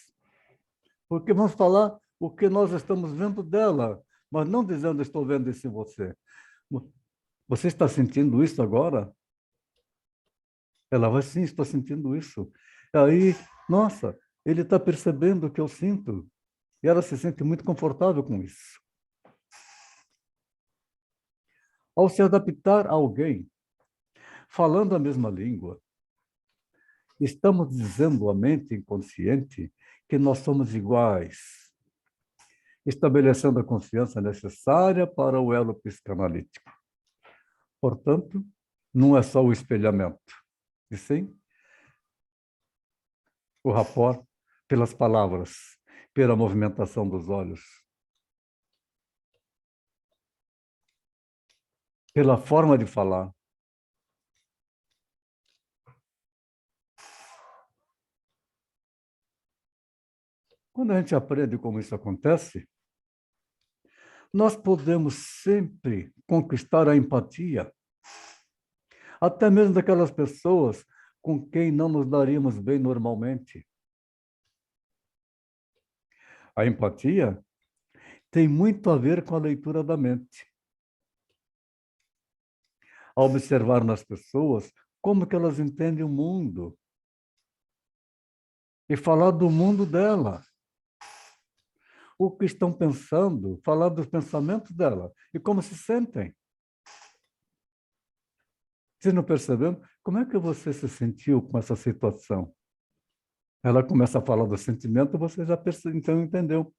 Porque vamos falar o que nós estamos vendo dela, mas não dizendo estou vendo isso em você. Você está sentindo isso agora? Ela vai, sim, estou sentindo isso. Aí, nossa, ele está percebendo o que eu sinto. E ela se sente muito confortável com isso. Ao se adaptar a alguém, falando a mesma língua, estamos dizendo à mente inconsciente que nós somos iguais, estabelecendo a confiança necessária para o elo psicanalítico. Portanto, não é só o espelhamento, e sim o rapport pelas palavras, pela movimentação dos olhos, pela forma de falar. Quando a gente aprende como isso acontece, nós podemos sempre conquistar a empatia, até mesmo daquelas pessoas com quem não nos daríamos bem normalmente. A empatia tem muito a ver com a leitura da mente. A observar nas pessoas como que elas entendem o mundo e falar do mundo dela. O que estão pensando, falar dos pensamentos dela e como se sentem. Vocês não perceberam? Como é que você se sentiu com essa situação? Ela começa a falar do sentimento, você já então entendeu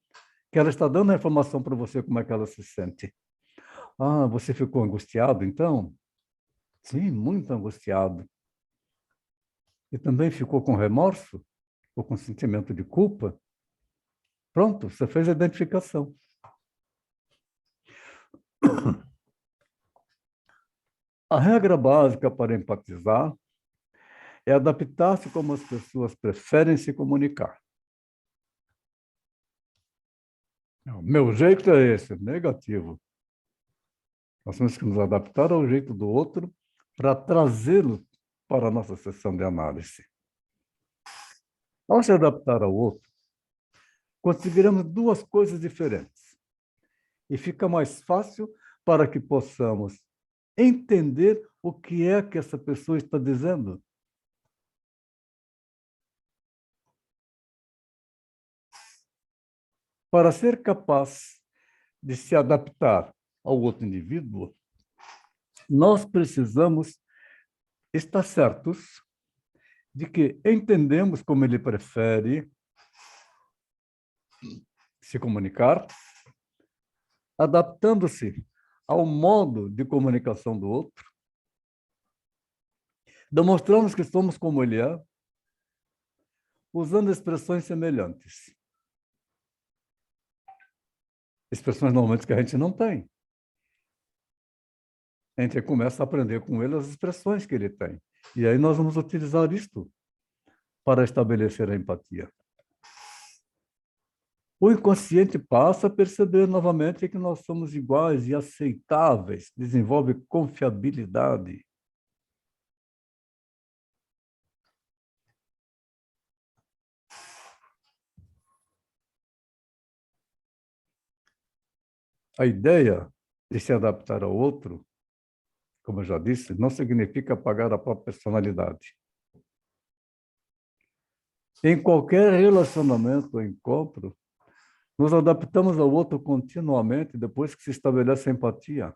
que ela está dando a informação para você como é que ela se sente. Ah, você ficou angustiado, então? Sim, muito angustiado. E também ficou com remorso? Ou com sentimento de culpa? Pronto, você fez a identificação. A regra básica para empatizar é adaptar-se como as pessoas preferem se comunicar. O meu jeito é esse, negativo. Nós temos que nos adaptar ao jeito do outro para trazê-lo para a nossa sessão de análise. Ao se adaptar ao outro, conseguiremos duas coisas diferentes. E fica mais fácil para que possamos entender o que é que essa pessoa está dizendo. Para ser capaz de se adaptar ao outro indivíduo, nós precisamos estar certos de que entendemos como ele prefere se comunicar, adaptando-se ao modo de comunicação do outro, demonstramos que somos como ele é, usando expressões semelhantes. Expressões normalmente que a gente não tem. A gente começa a aprender com ele as expressões que ele tem. E aí nós vamos utilizar isto para estabelecer a empatia. O inconsciente passa a perceber novamente que nós somos iguais e aceitáveis, desenvolve confiabilidade. A ideia de se adaptar ao outro, como eu já disse, não significa apagar a própria personalidade. Em qualquer relacionamento ou encontro, nos adaptamos ao outro continuamente depois que se estabelece a empatia.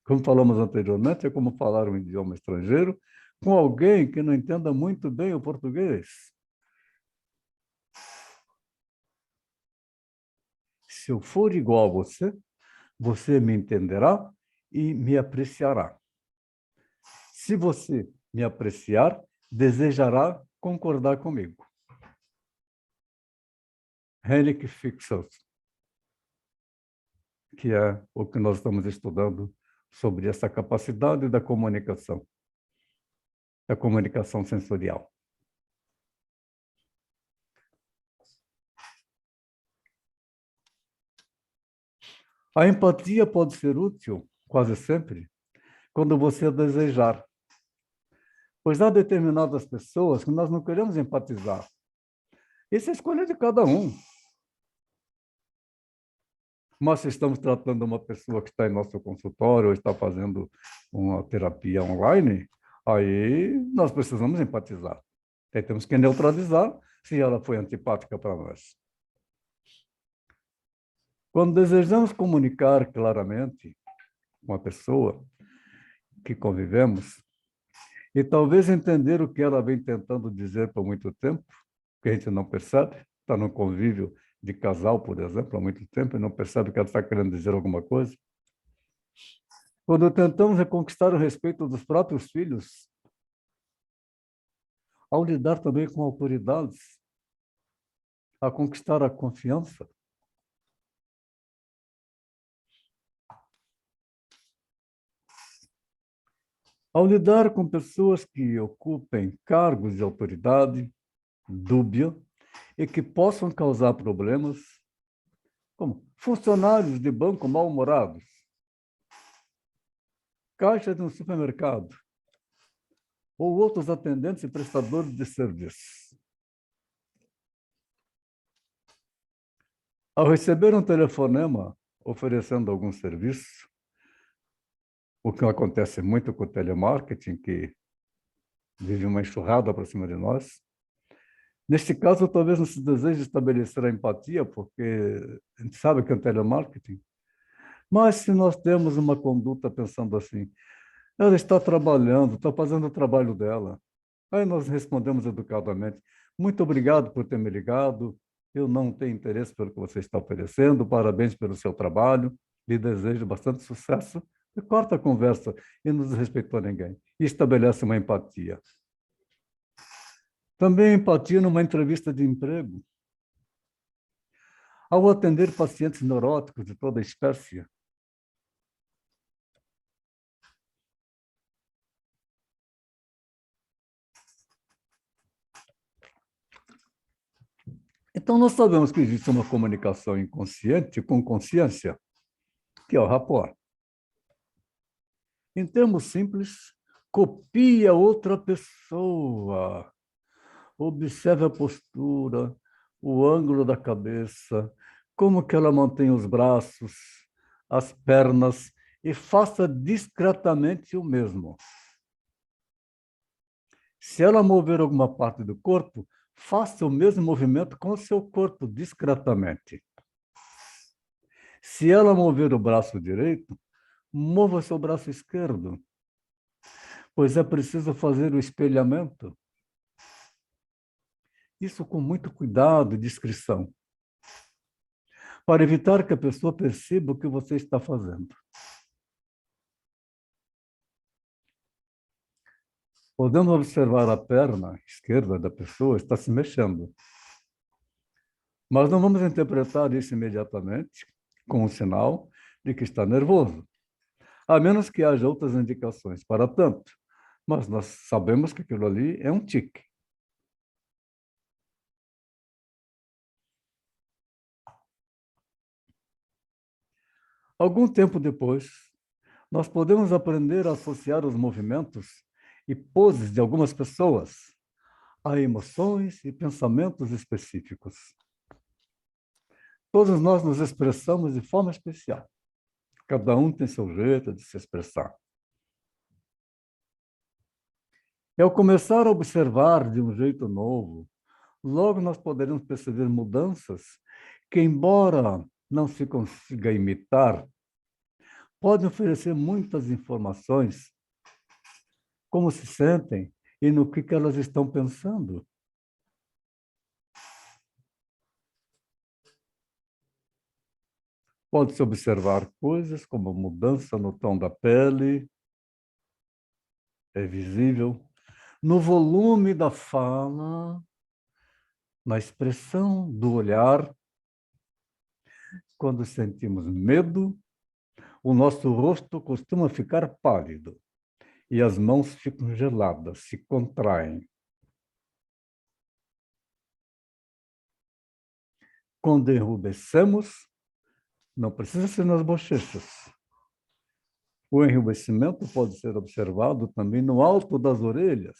Como falamos anteriormente, é como falar um idioma estrangeiro com alguém que não entenda muito bem o português. Se eu for igual a você, você me entenderá e me apreciará. Se você me apreciar, desejará concordar comigo. Henrik Fixel, que é o que nós estamos estudando sobre essa capacidade da comunicação sensorial. A empatia pode ser útil, quase sempre, quando você a desejar, pois há determinadas pessoas que nós não queremos empatizar. Isso é escolha de cada um. Mas se estamos tratando uma pessoa que está em nosso consultório ou está fazendo uma terapia online, aí nós precisamos empatizar. Aí temos que neutralizar se ela foi antipática para nós. Quando desejamos comunicar claramente com a pessoa que convivemos e talvez entender o que ela vem tentando dizer por muito tempo, que a gente não percebe, está no convívio de casal, por exemplo, há muito tempo e não percebe que ela está querendo dizer alguma coisa. Quando tentamos reconquistar o respeito dos próprios filhos, ao lidar também com autoridades, a conquistar a confiança. Ao lidar com pessoas que ocupem cargos de autoridade dúbia e que possam causar problemas, como funcionários de banco mal-humorados, caixa de um supermercado, ou outros atendentes e prestadores de serviço. Ao receber um telefonema oferecendo algum serviço, o que acontece muito com o telemarketing, que vive uma enxurrada para cima de nós. Neste caso, talvez não se deseje estabelecer a empatia, porque a gente sabe que é um telemarketing. Mas se nós temos uma conduta pensando assim, ela está trabalhando, está fazendo o trabalho dela. Aí nós respondemos educadamente, muito obrigado por ter me ligado, eu não tenho interesse pelo que você está oferecendo, parabéns pelo seu trabalho, lhe desejo bastante sucesso, e corta a conversa e não desrespeitou ninguém. E estabelece uma empatia. Também empatia numa entrevista de emprego. Ao atender pacientes neuróticos de toda espécie, então nós sabemos que existe uma comunicação inconsciente com consciência, que é o rapport. Em termos simples, copia outra pessoa, observe a postura, o ângulo da cabeça, como que ela mantém os braços, as pernas, e faça discretamente o mesmo. Se ela mover alguma parte do corpo, faça o mesmo movimento com o seu corpo, discretamente. Se ela mover o braço direito, mova seu braço esquerdo, pois é preciso fazer o espelhamento. Isso com muito cuidado e discrição, para evitar que a pessoa perceba o que você está fazendo. Podemos observar a perna esquerda da pessoa está se mexendo, mas não vamos interpretar isso imediatamente com um sinal de que está nervoso, a menos que haja outras indicações para tanto. Mas nós sabemos que aquilo ali é um tique. Algum tempo depois, nós podemos aprender a associar os movimentos e poses de algumas pessoas a emoções e pensamentos específicos. Todos nós nos expressamos de forma especial. Cada um tem seu jeito de se expressar. E ao começar a observar de um jeito novo, logo nós poderemos perceber mudanças que, embora não se consiga imitar, podem oferecer muitas informações, como se sentem e no que elas estão pensando. Pode-se observar coisas como mudança no tom da pele, é visível, no volume da fala, na expressão do olhar. Quando sentimos medo, o nosso rosto costuma ficar pálido e as mãos ficam geladas, se contraem. Quando enrubescemos, Não precisa ser nas bochechas. O enrubescimento pode ser observado também no alto das orelhas,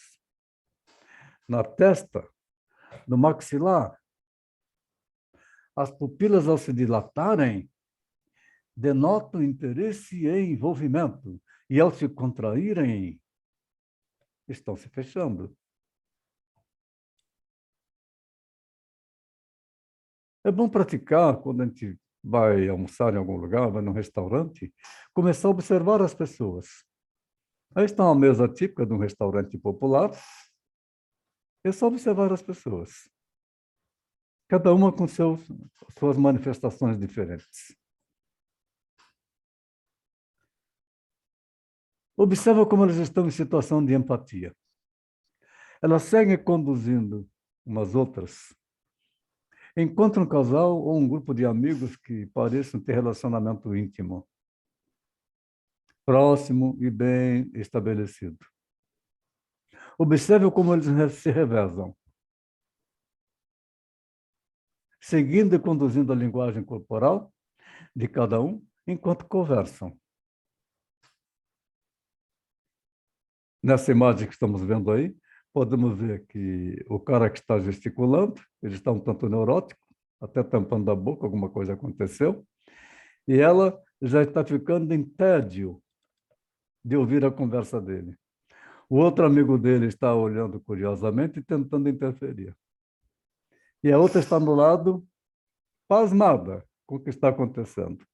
na testa, no maxilar. As pupilas, ao se dilatarem, denotam interesse e envolvimento, e ao se contraírem, estão se fechando. É bom praticar quando a gente vai almoçar em algum lugar, vai num restaurante, começar a observar as pessoas. Aí está uma mesa típica de um restaurante popular, é só observar as pessoas. Cada uma com suas manifestações diferentes. Observa como elas estão em situação de empatia. Elas seguem conduzindo umas outras. Encontra um casal ou um grupo de amigos que pareçam ter relacionamento íntimo, próximo e bem estabelecido. Observe como eles se revezam, seguindo e conduzindo a linguagem corporal de cada um enquanto conversam. Nessa imagem que estamos vendo aí, podemos ver que o cara que está gesticulando, ele está um tanto neurótico, até tampando a boca, alguma coisa aconteceu, e ela já está ficando em tédio de ouvir a conversa dele. O outro amigo dele está olhando curiosamente e tentando interferir. E a outra está no lado, pasmada com o que está acontecendo.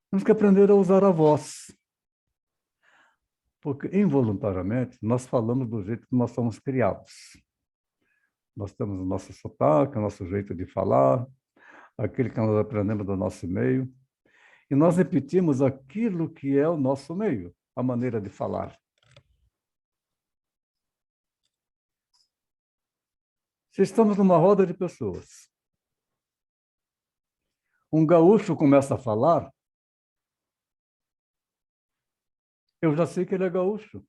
Temos que aprender a usar a voz. Porque, involuntariamente, nós falamos do jeito que nós somos criados. Nós temos o nosso sotaque, o nosso jeito de falar, aquele que nós aprendemos do nosso meio. E nós repetimos aquilo que é o nosso meio, a maneira de falar. Se estamos numa roda de pessoas, um gaúcho começa a falar, eu já sei que ele é gaúcho.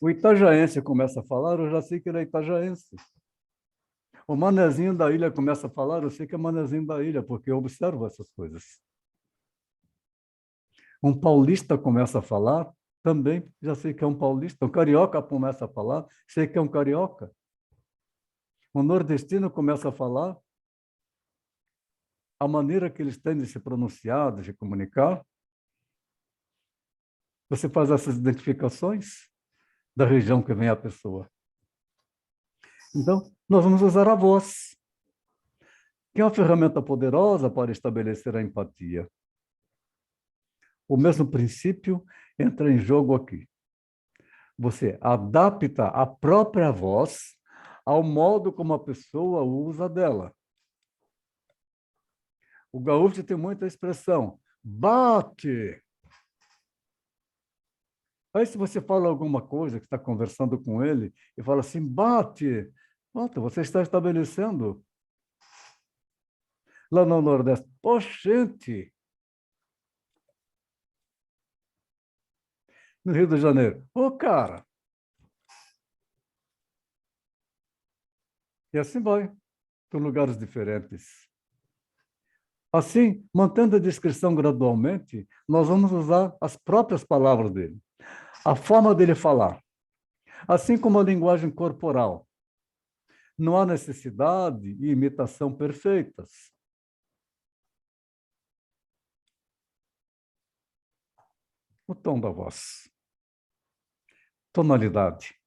O itajaense começa a falar, eu já sei que ele é itajaense. O manezinho da ilha começa a falar, eu sei que é manezinho da ilha, porque eu observo essas coisas. Um paulista começa a falar, também já sei que é um paulista. Um carioca começa a falar, sei que é um carioca. Um nordestino começa a falar, a maneira que eles têm de se pronunciar, de se comunicar. Você faz essas identificações da região que vem a pessoa. Então, nós vamos usar a voz, que é uma ferramenta poderosa para estabelecer a empatia. O mesmo princípio entra em jogo aqui. Você adapta a própria voz ao modo como a pessoa usa dela. O gaúcho tem muita expressão, bate. Aí, se você fala alguma coisa, que está conversando com ele, e fala assim, bate, pronto, você está estabelecendo. Lá no Nordeste, oxente. No Rio de Janeiro, ô cara. E assim vai, por lugares diferentes. Assim, mantendo a descrição gradualmente, nós vamos usar as próprias palavras dele, a forma dele falar, assim como a linguagem corporal. Não há necessidade e imitação perfeitas. O tom da voz. Tonalidade.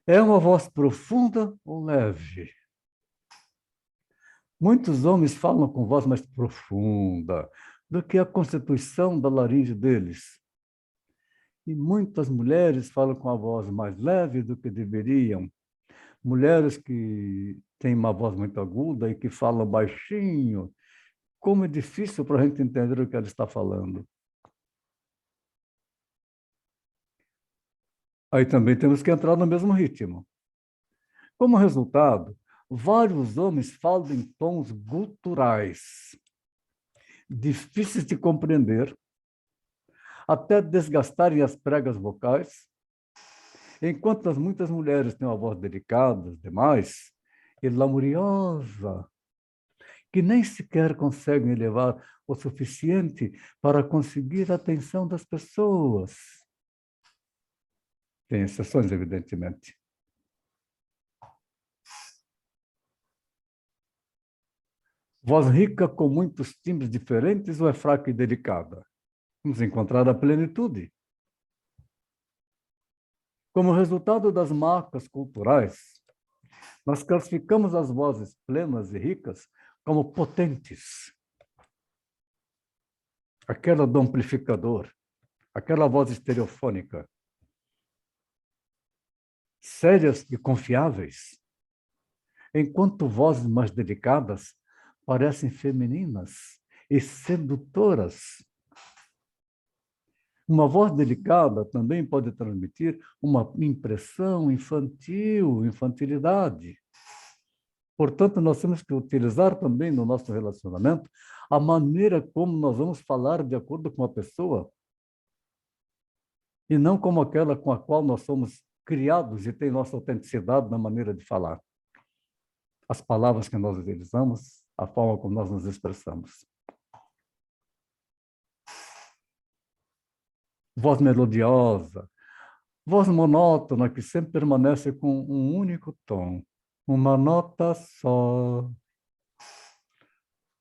É uma voz profunda ou leve? Muitos homens falam com voz mais profunda do que a constituição da laringe deles. E muitas mulheres falam com a voz mais leve do que deveriam. Mulheres que têm uma voz muito aguda e que falam baixinho. Como é difícil para a gente entender o que ela está falando. Aí também temos que entrar no mesmo ritmo. Como resultado, vários homens falam em tons guturais, difíceis de compreender, até desgastarem as pregas vocais, enquanto as muitas mulheres têm uma voz delicada demais e lamuriosa, que nem sequer conseguem elevar o suficiente para conseguir a atenção das pessoas. Tem exceções, evidentemente. Voz rica com muitos timbres diferentes ou é fraca e delicada? Vamos encontrar a plenitude. Como resultado das marcas culturais, nós classificamos as vozes plenas e ricas como potentes. Aquela do amplificador, aquela voz estereofônica. Sérias e confiáveis, enquanto vozes mais delicadas parecem femininas e sedutoras. Uma voz delicada também pode transmitir uma impressão infantil, infantilidade. Portanto, nós temos que utilizar também no nosso relacionamento a maneira como nós vamos falar de acordo com a pessoa e não como aquela com a qual nós somos criados e tem nossa autenticidade na maneira de falar. As palavras que nós utilizamos, a forma como nós nos expressamos. Voz melodiosa, voz monótona que sempre permanece com um único tom, uma nota só.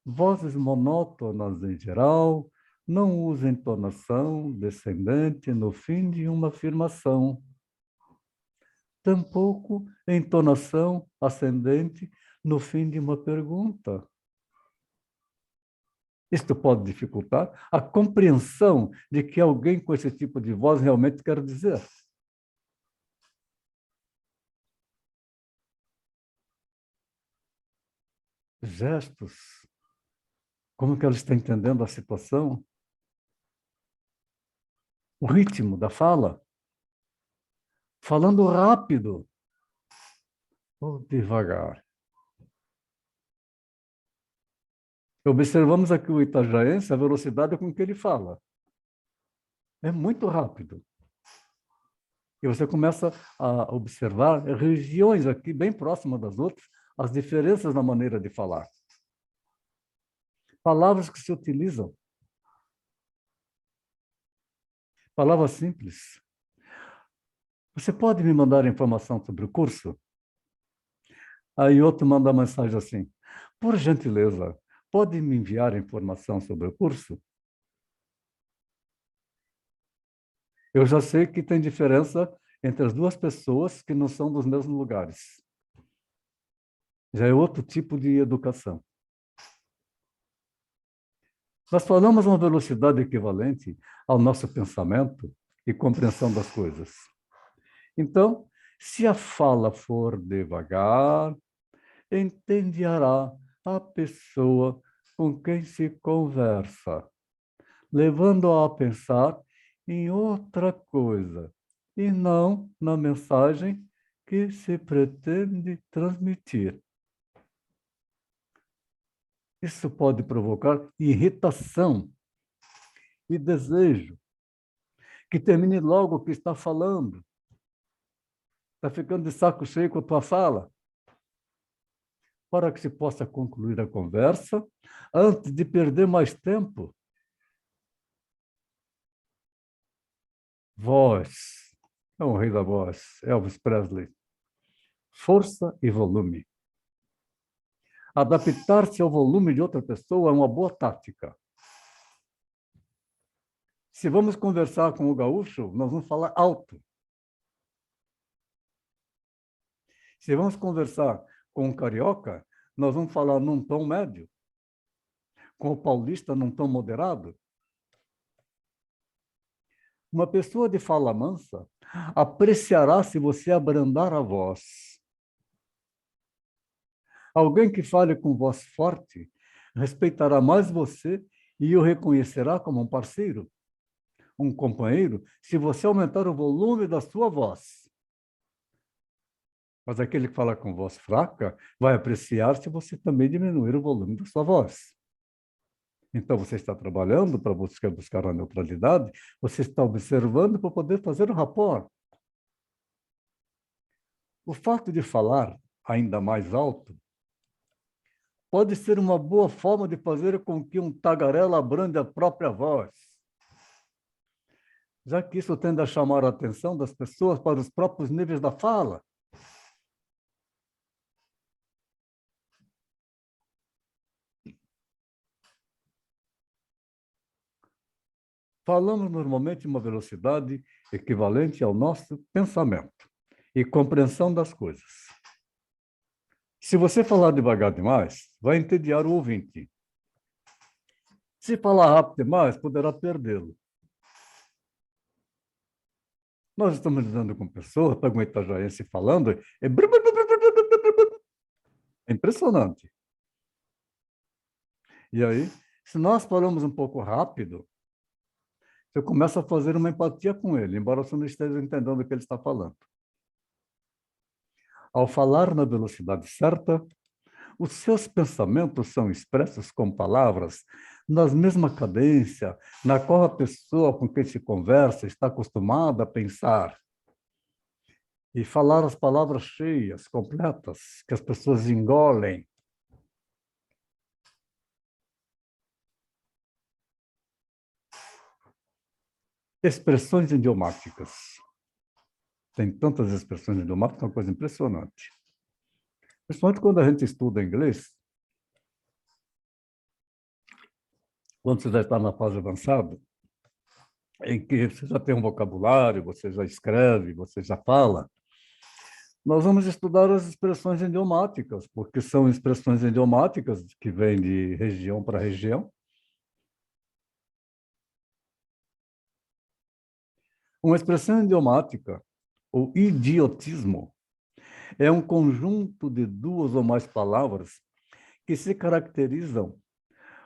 Vozes monótonas em geral não usam entonação descendente no fim de uma afirmação. Tampouco entonação ascendente no fim de uma pergunta. Isto pode dificultar a compreensão de que alguém com esse tipo de voz realmente quer dizer. Gestos, como que ela está entendendo a situação? O ritmo da fala, falando rápido ou devagar. Observamos aqui o itajaense, a velocidade com que ele fala. É muito rápido. E você começa a observar regiões aqui bem próximas das outras, as diferenças na maneira de falar. Palavras que se utilizam. Palavras simples. Você pode me mandar informação sobre o curso? Aí outro manda mensagem assim: por gentileza, pode me enviar informação sobre o curso? Eu já sei que tem diferença entre as duas pessoas que não são dos mesmos lugares. Já é outro tipo de educação. Nós falamos a uma velocidade equivalente ao nosso pensamento e compreensão das coisas. Então, se a fala for devagar, entenderá a pessoa com quem se conversa, levando-a a pensar em outra coisa, e não na mensagem que se pretende transmitir. Isso pode provocar irritação e desejo que termine logo o que está falando. Está ficando de saco cheio com a tua fala? Para que se possa concluir a conversa antes de perder mais tempo. Voz. É o rei da voz, Elvis Presley. Força e volume. Adaptar-se ao volume de outra pessoa é uma boa tática. Se vamos conversar com o gaúcho, nós vamos falar alto. Se vamos conversar com o carioca, nós vamos falar num tom médio. Com o paulista, num tom moderado. Uma pessoa de fala mansa apreciará se você abrandar a voz. Alguém que fale com voz forte respeitará mais você e o reconhecerá como um parceiro, um companheiro, se você aumentar o volume da sua voz. Mas aquele que fala com voz fraca vai apreciar se você também diminuir o volume da sua voz. Então, você está trabalhando para buscar a neutralidade, você está observando para poder fazer o rapport. O fato de falar ainda mais alto pode ser uma boa forma de fazer com que um tagarela abrande a própria voz, já que isso tende a chamar a atenção das pessoas para os próprios níveis da fala. Falamos normalmente em uma velocidade equivalente ao nosso pensamento e compreensão das coisas. Se você falar devagar demais, vai entediar o ouvinte. Se falar rápido demais, poderá perdê-lo. Nós estamos lidando com pessoas, pega um itajaense falando, é impressionante. E aí, se nós falamos um pouco rápido, você começa a fazer uma empatia com ele, embora você não esteja entendendo o que ele está falando. Ao falar na velocidade certa, os seus pensamentos são expressos com palavras na mesma cadência na qual a pessoa com quem se conversa está acostumada a pensar. E falar as palavras cheias, completas, que as pessoas engolem. Expressões idiomáticas. Tem tantas expressões idiomáticas, é uma coisa impressionante. Principalmente quando a gente estuda inglês, quando você já está na fase avançada, em que você já tem um vocabulário, você já escreve, você já fala, nós vamos estudar as expressões idiomáticas, porque são expressões idiomáticas que vêm de região para região. Uma expressão idiomática, ou idiotismo, é um conjunto de duas ou mais palavras que se caracterizam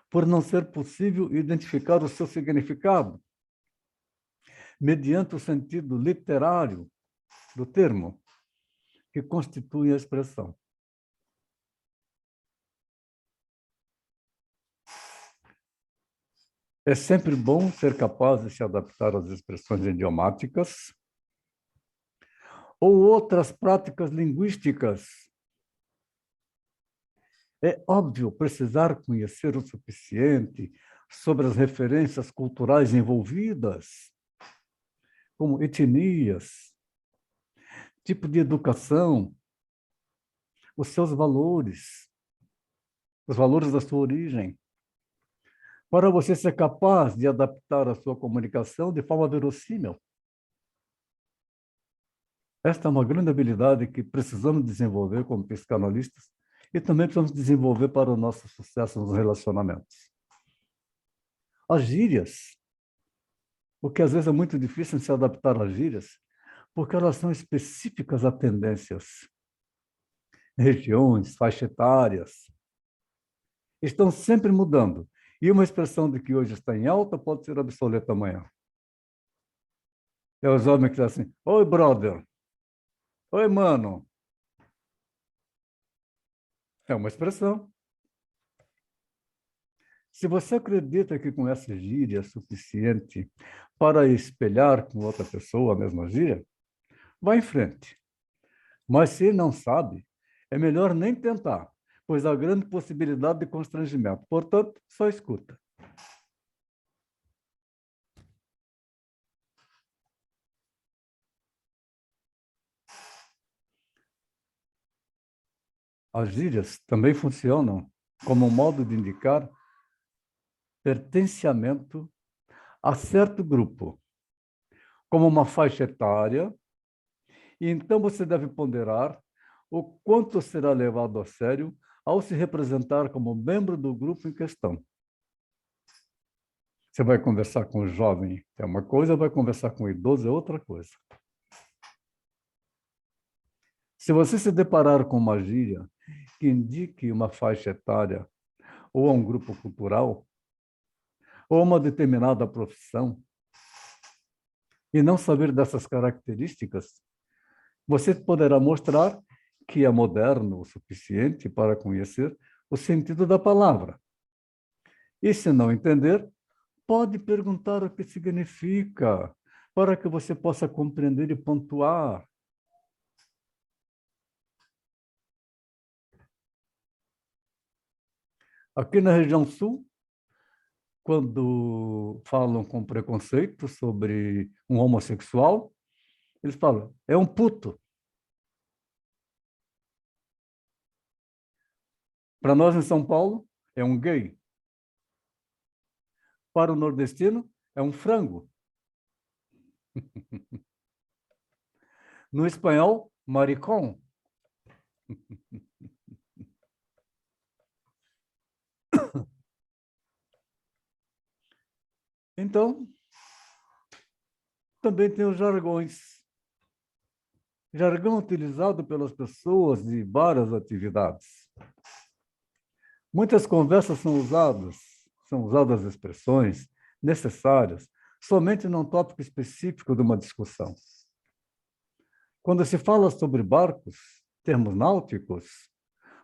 por não ser possível identificar o seu significado, mediante o sentido literário do termo, que constitui a expressão. É sempre bom ser capaz de se adaptar às expressões idiomáticas ou outras práticas linguísticas. É óbvio precisar conhecer o suficiente sobre as referências culturais envolvidas, como etnias, tipo de educação, os seus valores, os valores da sua origem, para você ser capaz de adaptar a sua comunicação de forma verossímil. Esta é uma grande habilidade que precisamos desenvolver como psicanalistas e também precisamos desenvolver para o nosso sucesso nos relacionamentos. As gírias, o que às vezes é muito difícil se adaptar às gírias, porque elas são específicas a tendências, regiões, faixas etárias. Estão sempre mudando. E uma expressão de que hoje está em alta pode ser obsoleta amanhã. É os homens que dizem assim, oi, brother. Oi, mano. É uma expressão. Se você acredita que com essa gíria é suficiente para espelhar com outra pessoa a mesma gíria, vá em frente. Mas se não sabe, é melhor nem tentar, pois há grande possibilidade de constrangimento. Portanto, só escuta. As gírias também funcionam como um modo de indicar pertencimento a certo grupo, como uma faixa etária, e então você deve ponderar o quanto será levado a sério ao se representar como membro do grupo em questão. Você vai conversar com o jovem, é uma coisa, vai conversar com o idoso, é outra coisa. Se você se deparar com uma gíria que indique uma faixa etária ou um grupo cultural, ou uma determinada profissão, e não saber dessas características, você poderá mostrar que é moderno o suficiente para conhecer o sentido da palavra, E se não entender, pode perguntar o que significa, para que você possa compreender e pontuar. Aqui na região sul, quando falam com preconceito sobre um homossexual, eles falam, é um puto. Para nós em São Paulo, é um gay. Para o nordestino, é um frango. No espanhol, maricón. Então, também tem os jargões. Jargão utilizado pelas pessoas de várias atividades. Muitas conversas são usadas expressões necessárias somente num tópico específico de uma discussão. Quando se fala sobre barcos, termos náuticos,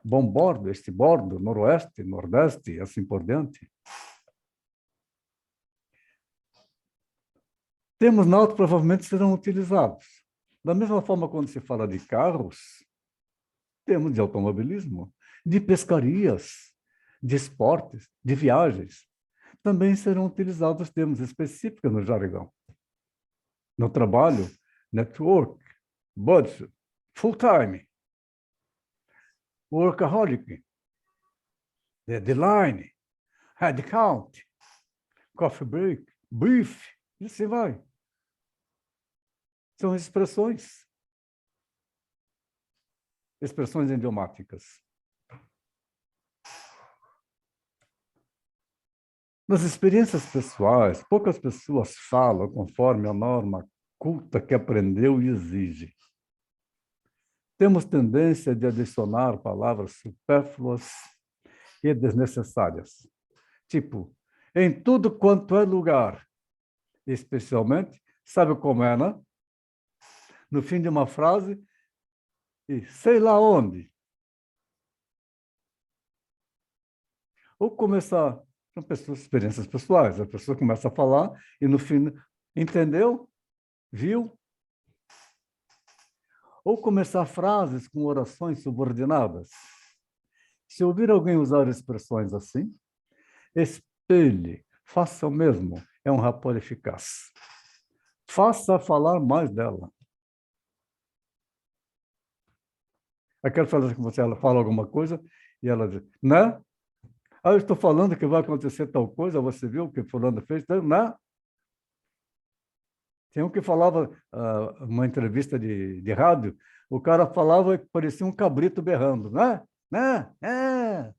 bombordo, estibordo, noroeste, nordeste, e assim por diante. Termos náuticos provavelmente serão utilizados. Da mesma forma, quando se fala de carros, termos de automobilismo, de pescarias, de esportes, de viagens, também serão utilizados termos específicos no jargão. No trabalho, network, budget, full-time, workaholic, deadline, headcount, coffee break, brief, e assim vai. São expressões idiomáticas. Nas experiências pessoais, poucas pessoas falam conforme a norma culta que aprendeu e exige. Temos tendência de adicionar palavras supérfluas e desnecessárias. Tipo, em tudo quanto é lugar. Especialmente, sabe como é, né? No fim de uma frase, e sei lá onde. Ou começar, são pessoas, experiências pessoais, a pessoa começa a falar e no fim, entendeu? Viu? Ou começar frases com orações subordinadas. Se ouvir alguém usar expressões assim, espelhe, faça o mesmo, é um rapport eficaz. Faça falar mais dela. Aquela frase que você ela fala alguma coisa e ela diz, né? Ah, eu estou falando que vai acontecer tal coisa, você viu o que fulano fez? Né? Tem um que falava, uma entrevista de rádio, o cara falava que parecia um cabrito berrando, né? Né? É.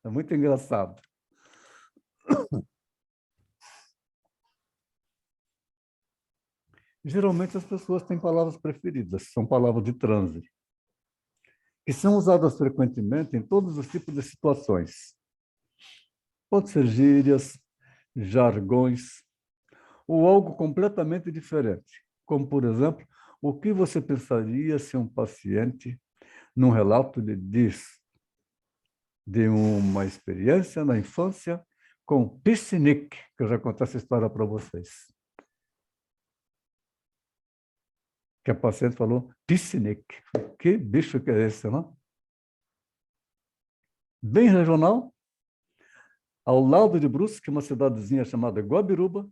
É muito engraçado. Geralmente as pessoas têm palavras preferidas, são palavras de transe, que são usadas frequentemente em todos os tipos de situações. Pode ser gírias, jargões, ou algo completamente diferente, como, por exemplo, o que você pensaria se um paciente, num relato, lhe diz de uma experiência na infância com piscinic, que eu já contei essa história para vocês. Que a paciente falou, piscinic. Que bicho que é esse, não? Bem regional, ao lado de Brusque, uma cidadezinha chamada Guabiruba,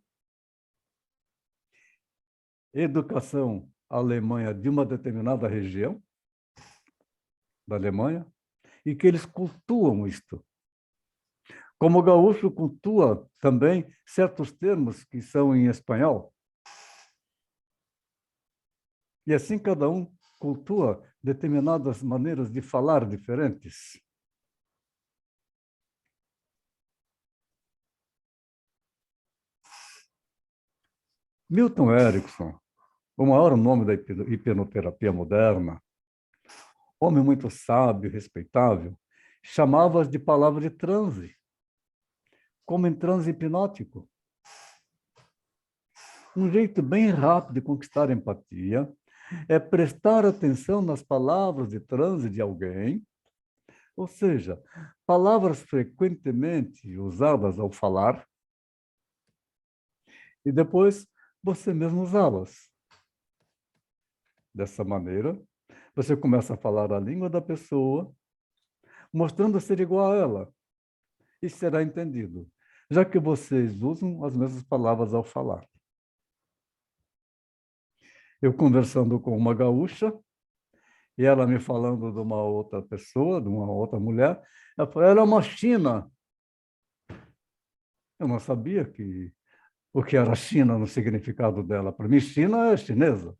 educação Alemanha de uma determinada região da Alemanha, e que eles cultuam isto. Como o gaúcho cultua também certos termos que são em espanhol. E assim cada um cultua determinadas maneiras de falar diferentes. Milton Erickson, o maior nome da hipnoterapia moderna, homem muito sábio, respeitável, chamava-as de palavra de transe, como em transe hipnótico. Um jeito bem rápido de conquistar a empatia é prestar atenção nas palavras de transe de alguém, Ou seja, palavras frequentemente usadas ao falar e depois você mesmo usá-las. Dessa maneira, você começa a falar a língua da pessoa, mostrando ser igual a ela, e será entendido, já que vocês usam as mesmas palavras ao falar. Eu conversando com uma gaúcha, e ela me falando de uma outra pessoa, de uma outra mulher, ela falou, ela é uma China. Eu não sabia o que era China no significado dela. Para mim, China é chinesa.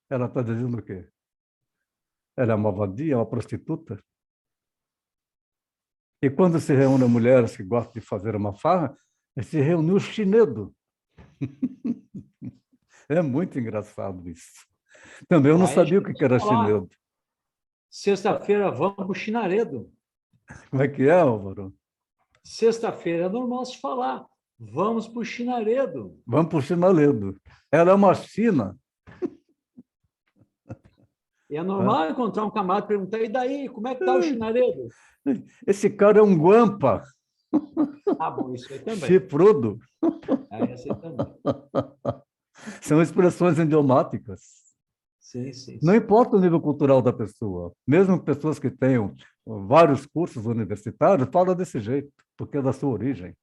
Ela está dizendo o quê? Ela é uma vadia, uma prostituta? E quando se reúnem mulheres que gostam de fazer uma farra, se reuniu o chinedo. É muito engraçado isso. Também eu não Aí a sabia o gente que era vai falar, chinedo. sexta-feira vamos para o Chinaredo. Como é que é, Álvaro? Sexta-feira é normal se falar, vamos para o Chinaredo. Vamos para o chinaledo. Ela é uma China. E é Né? normal encontrar um camarada e perguntar, e daí, como é que está o Chinaredo? Esse cara é um guampa, Ah, bom, isso aí também. chifrudo. Esse aí também. São expressões idiomáticas. Sim, sim, Não sim. importa o nível cultural da pessoa, mesmo pessoas que tenham vários cursos universitários, falam desse jeito, porque é da sua origem.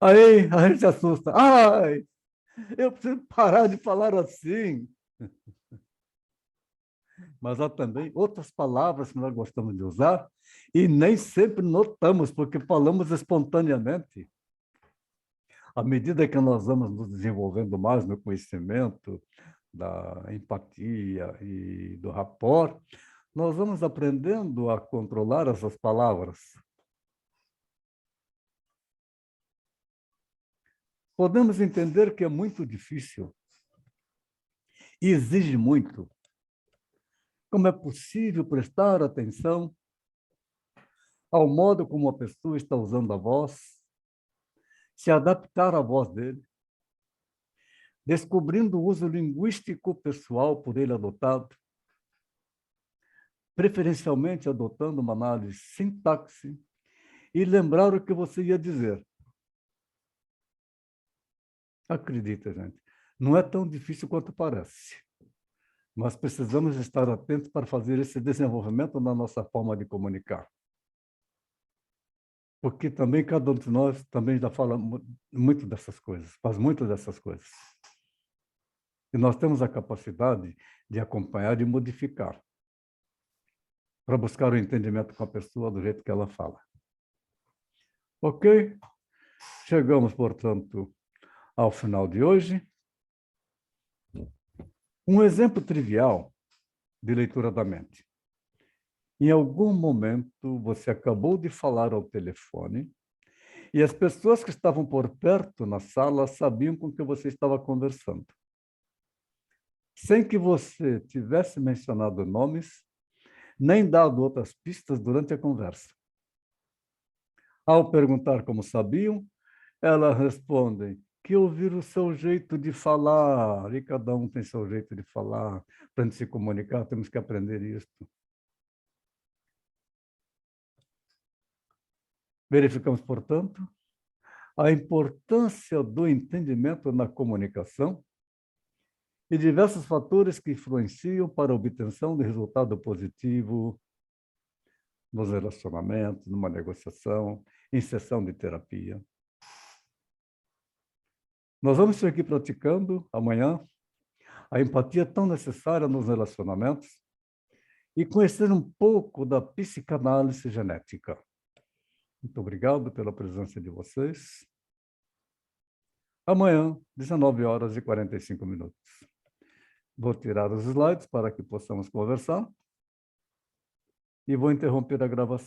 Aí a gente se assusta. Ai, eu preciso parar de falar assim. Mas há também outras palavras que nós gostamos de usar e nem sempre notamos, porque falamos espontaneamente. À medida que nós vamos nos desenvolvendo mais no conhecimento da empatia e do rapport, nós vamos aprendendo a controlar essas palavras. Podemos entender que é muito difícil e exige muito. Como é possível prestar atenção ao modo como a pessoa está usando a voz, se adaptar à voz dele, descobrindo o uso linguístico pessoal por ele adotado, preferencialmente adotando uma análise sintaxe e lembrar o que você ia dizer. Acredita, gente, não é tão difícil quanto parece. Mas precisamos estar atentos para fazer esse desenvolvimento na nossa forma de comunicar. Porque também cada um de nós também já fala muito dessas coisas, faz muito dessas coisas. E nós temos a capacidade de acompanhar e modificar para buscar o entendimento com a pessoa do jeito que ela fala. Ok? Chegamos, portanto, ao final de hoje. Um exemplo trivial de leitura da mente. Em algum momento, você acabou de falar ao telefone e as pessoas que estavam por perto na sala sabiam com que você estava conversando. Sem que você tivesse mencionado nomes, nem dado outras pistas durante a conversa. Ao perguntar como sabiam, elas respondem que ouviram o seu jeito de falar, e cada um tem seu jeito de falar. Para a gente se comunicar, temos que aprender isso. Verificamos, portanto, a importância do entendimento na comunicação e diversos fatores que influenciam para a obtenção de resultado positivo nos relacionamentos, numa negociação, em sessão de terapia. Nós vamos seguir praticando amanhã a empatia tão necessária nos relacionamentos e conhecer um pouco da psicanálise genética. Muito obrigado pela presença de vocês. Amanhã, 19h45. Vou tirar os slides para que possamos conversar e vou interromper a gravação.